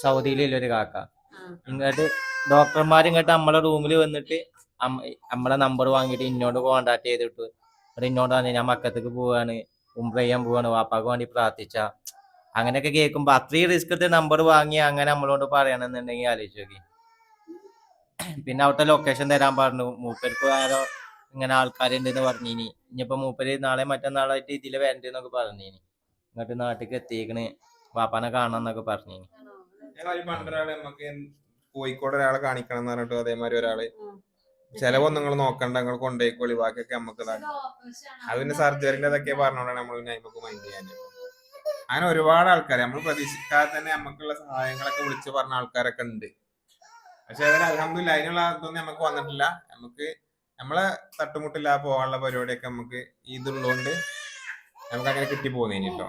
സൗദിയിലുള്ളൊരു കാക്ക ഇങ്ങോട്ട് ഡോക്ടർമാർ ഇങ്ങോട്ട് നമ്മളെ റൂമിൽ വന്നിട്ട് നമ്മളെ നമ്പർ വാങ്ങിയിട്ട് ഇന്നോട് കോണ്ടാക്ട് ചെയ്തിട്ട് ഇന്നോട് പറഞ്ഞു ഞാൻ മക്കത്തേക്ക് പോവാണ്, ഉംറ ചെയ്യാൻ പോവാണ്, വാപ്പാക്ക് വേണ്ടി പ്രാർത്ഥിച്ച. അങ്ങനെയൊക്കെ കേൾക്കുമ്പോ അത്രയും റിസ്ക് എടുത്ത് നമ്പർ വാങ്ങി അങ്ങനെ നമ്മളോട് പറയണമെന്നുണ്ടെങ്കിൽ ആലോചിച്ച് നോക്കി. പിന്നെ അവിടുത്തെ ലൊക്കേഷൻ തരാൻ പറഞ്ഞു. മൂപ്പർക്ക് ആരോ ഇങ്ങനെ ആൾക്കാരുണ്ടെന്ന് പറഞ്ഞിനി. ഇനിയിപ്പോ മൂപ്പര് നാളെ മറ്റന്നാളായിട്ട് ഇതില് വരണ്ടെന്നൊക്കെ പറഞ്ഞിനി. ഇങ്ങോട്ട് നാട്ടിലേക്ക് എത്തിക്കണ്, വാപ്പാനെ കാണാന്നൊക്കെ പറഞ്ഞിനി. പണ്ടൊരാള് നമുക്ക് കോഴിക്കോട് ഒരാളെ കാണിക്കണം എന്ന് പറഞ്ഞിട്ട് അതേമാതിരി ഒരാള് ചെലവൊന്നും നിങ്ങൾ നോക്കണ്ട, നിങ്ങൾ കൊണ്ടുപോയിക്കോളി, ബാക്കിയൊക്കെ നമുക്ക് അതിന്റെ സർജറിന്റെ ഇതൊക്കെ പറഞ്ഞോണ്ടാണ് നമ്മൾ നമുക്ക് മൈൻഡ് ചെയ്യാൻ. അങ്ങനെ ഒരുപാട് ആൾക്കാർ നമ്മൾ പ്രതീക്ഷിക്കാതെ തന്നെ നമുക്കുള്ള സഹായങ്ങളൊക്കെ വിളിച്ച് പറഞ്ഞ ആൾക്കാരൊക്കെ ഉണ്ട്. പക്ഷെ അതിന് അൽഹംദുലില്ലാ അതിനുള്ള ഇതൊന്നും നമുക്ക് വന്നിട്ടില്ല. നമുക്ക് നമ്മളെ തട്ടുമുട്ടില്ലാതെ പോകാനുള്ള പരിപാടിയൊക്കെ നമുക്ക് ഇതുള്ളതുകൊണ്ട് നമുക്ക് അങ്ങനെ കിട്ടി പോകുന്നതിന് കേട്ടോ.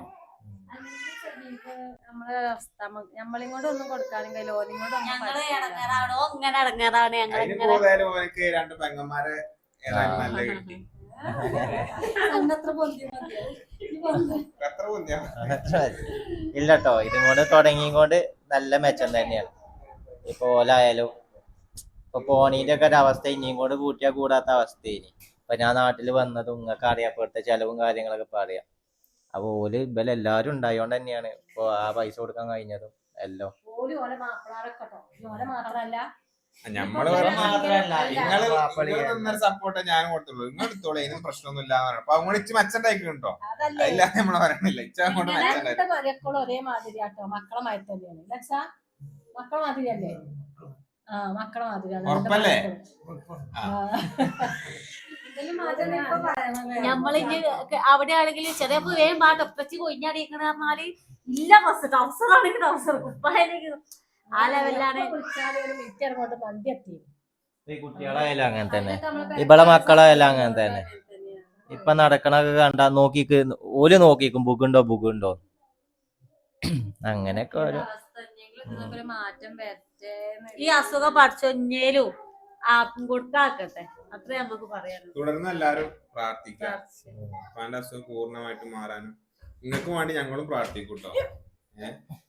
നമ്മളെ അവസ്ഥ നമ്മളെ കൊണ്ട് ഒന്നും കൊടുക്കാനും കഴിയില്ല, ഓനും കൊണ്ട് ഞങ്ങള് ഇടങ്ങേറാണോ ഇങ്ങനെ ഇടങ്ങേറാണ് ഞങ്ങൾ. അതിന് പോയാലും ഓനക്ക് 2 പെങ്ങന്മാരെ ഏതായാലും നല്ല കിട്ടി. എത്ര പൊന്തിയാ ഇല്ലട്ടോ, ഇതും കൊണ്ട് തുടങ്ങിയും നല്ല മെച്ചം തന്നെയാണ്. ഇപ്പൊ ഓലായാലും ഇപ്പൊ പോണീന്റെ ഒക്കെ ഒരു അവസ്ഥ ഇനിയും കൂടെ കൂട്ടിയാ കൂടാത്ത അവസ്ഥയിനി. ഇപ്പൊ ഞാൻ നാട്ടിൽ വന്നതും നിങ്ങൾക്ക് അറിയപ്പെടുത്ത ചെലവും കാര്യങ്ങളൊക്കെ ഇപ്പൊ അറിയാം. അപ്പൊ ഓല് ഇവലെല്ലാരും ഉണ്ടായോണ്ട് തന്നെയാണ് ഇപ്പൊ ആ പൈസ കൊടുക്കാൻ കഴിഞ്ഞതും എല്ലാം. നമ്മള് സപ്പോർട്ട് ഞാൻ കൊടുത്തുള്ളൂ. നിങ്ങൾ എടുത്തോളൂ, അതിനും പ്രശ്നമൊന്നും ഇല്ലാന്ന് പറഞ്ഞു. അപ്പൊ അങ്ങോട്ട് ഇച്ച് മെച്ചണ്ടായിട്ടോ, അതില്ലാതെ നമ്മളെ പറയണില്ല. ഇച്ച അങ്ങോട്ട് മെച്ചണ്ടായിരുന്നു. ഒരേ മാതിരിയാട്ടോ, മക്കളെ മാതിരി തന്നെയാണ്. മക്കളെ മാതിരിയല്ലേ? ആ മക്കളെ മാതിരിയാണ്. ഉറപ്പല്ലേ? നമ്മളിഞ്ഞ് അവിടെ ആണെങ്കിൽ ചെറിയ വേഗം പാട്ട് ഒപ്പച്ച് കൊഞ്ഞടിക്കണ പറഞ്ഞാല് ഇല്ല ബസ് ടൗസറാണെങ്കിൽ ടൗസർ, കുപ്പായാണെങ്കിൽ ആ ലെവലിലാണ്. അങ്ങോട്ട് വണ്ടി എത്തി. ഈ കുട്ടികളായാലും അങ്ങനെ തന്നെ, ഇവിടെ മക്കളായാലും അങ്ങനെ തന്നെ. ഇപ്പൊ നടക്കണൊക്കെ കണ്ടാ നോക്കിക്ക് ഓല് നോക്കിക്കും ബുക്കുണ്ടോ അങ്ങനെയൊക്കെ ഓരോ മാറ്റം വരട്ടെ. ഈ അസുഖം പഠിച്ചൊഞ്ഞേലും ആർക്കും കൊടുക്കാക്കട്ടെ, അത്രേ നമുക്ക് പറയാനുള്ളൂ. തുടർന്ന് എല്ലാരും പ്രാർത്ഥിക്കാം ഉപ്പാന്റെ അസുഖം പൂർണ്ണമായിട്ട് മാറാനും. നിങ്ങൾക്ക് വേണ്ടി ഞങ്ങളും പ്രാർത്ഥിക്കും കേട്ടോ.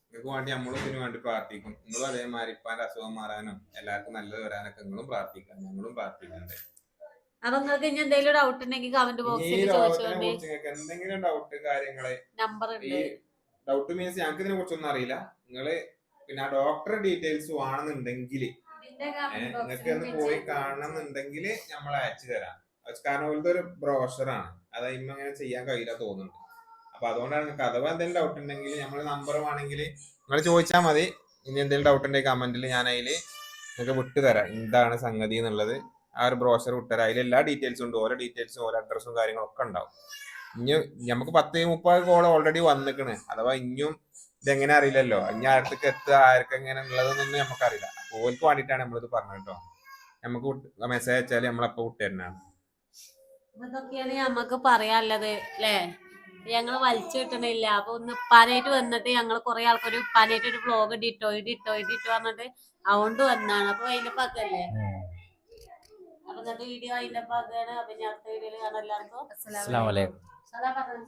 നിങ്ങൾക്ക് വേണ്ടി നമ്മളും ഇതിനു വേണ്ടി പ്രാർത്ഥിക്കും. നിങ്ങളും അതേമാതിരി ഇപ്പാന്റെ അസുഖം മാറാനും എല്ലാവർക്കും നല്ലത് വരാനൊക്കെ നിങ്ങളും പ്രാർത്ഥിക്കാം, ഞങ്ങളും പ്രാർത്ഥിക്കണ്ടേ. അപ്പൊ നിങ്ങൾക്ക് ഇനി എന്തെങ്കിലും ഡൗട്ട് ഉണ്ടെങ്കിൽ കമന്റ് ബോക്സിൽ ചോദിച്ചോണ്ട്. എന്തെങ്കിലും ഡൗട്ട് കാര്യങ്ങള് നമ്പർ ഉണ്ട്, ഡൗട്ട് മീൻസ് ഞങ്ങൾക്ക് ഇതിനെ കുറിച്ചൊന്നും അറിയില്ല. നിങ്ങള് പിന്നെ ആ ഡോക്ടറെ ഡീറ്റെയിൽസ് വേണമെന്നുണ്ടെങ്കിൽ നിങ്ങൾക്ക് ഒന്ന് പോയി കാണണമെന്നുണ്ടെങ്കിൽ നമ്മൾ അയച്ചു തരാം. കാരണം ഇവിടുത്തെ ഒരു ബ്രോഷറാണ്, അത് ഇങ്ങനെ ചെയ്യാൻ കഴിയില്ല തോന്നുന്നുണ്ട്. അപ്പൊ അതുകൊണ്ടാണ് നിങ്ങൾക്ക് അഥവാ എന്തെങ്കിലും ഡൗട്ട് ഉണ്ടെങ്കിൽ നമ്മളെ നമ്പർ വേണമെങ്കിൽ നിങ്ങൾ ചോദിച്ചാൽ മതി. ഇനി എന്തെങ്കിലും ഡൗട്ട് ഉണ്ടെങ്കിൽ കമന്റിൽ ഞാൻ അതിൽ നിങ്ങൾക്ക് വിട്ടുതരാം എന്താണ് സംഗതി എന്നുള്ളത്. ആ ഒരു ബ്രോഷർ വിട്ടുതരാം. അതിൽ എല്ലാ ഡീറ്റെയിൽസും ഉണ്ട്, ഓരോ ഡീറ്റെയിൽസും ഓരോ അഡ്രസ്സും കാര്യങ്ങളൊക്കെ ഉണ്ടാവും. ഇനി നമുക്ക് 10-30 കോൾ ഓൾറെഡി വന്നിക്കണ്. അഥവാ ഇനിയും ഇതെങ്ങനെ അറിയില്ലല്ലോ, ഇനി ആർക്കൊക്കെ എത്തുക ആർക്ക് എങ്ങനെ ഉള്ളതെന്നൊന്നും നമുക്കറിയില്ല. ഓർക്ക് വേണ്ടിയിട്ടാണ് നമ്മളിത് പറഞ്ഞത് കേട്ടോ. നമുക്ക് മെസ്സേജ് അയച്ചാൽ നമ്മളപ്പോൾ വിട്ടുതരുന്നതാണ്. ഇതൊക്കെയാണ് നമുക്ക് പറയാനുള്ളത് അല്ലേ. ഞങ്ങള് വലിച്ചു കിട്ടണില്ല. അപ്പൊ ഒന്ന് ഉപ്പാനായിട്ട് വന്നിട്ട് ഞങ്ങൾ കുറെ ആൾക്കൊരു ഉപ്പാനായിട്ട് ഒരു വ്ലോഗ് ഇടിട്ടോ പറഞ്ഞിട്ട് അതുകൊണ്ട് വന്നാണ്. അപ്പൊ അതിന്റെ പക്കല്ലേ. അപ്പൊ ഇന്നത്തെ വീഡിയോ അതിന്റെ പക്കാണ്. അപ്പൊ ഞാൻ അടുത്ത വീഡിയോയിൽ കാണാം. എല്ലാവർക്കും അസ്സലാമു അലൈക്കും. അതാ പറഞ്ഞത്.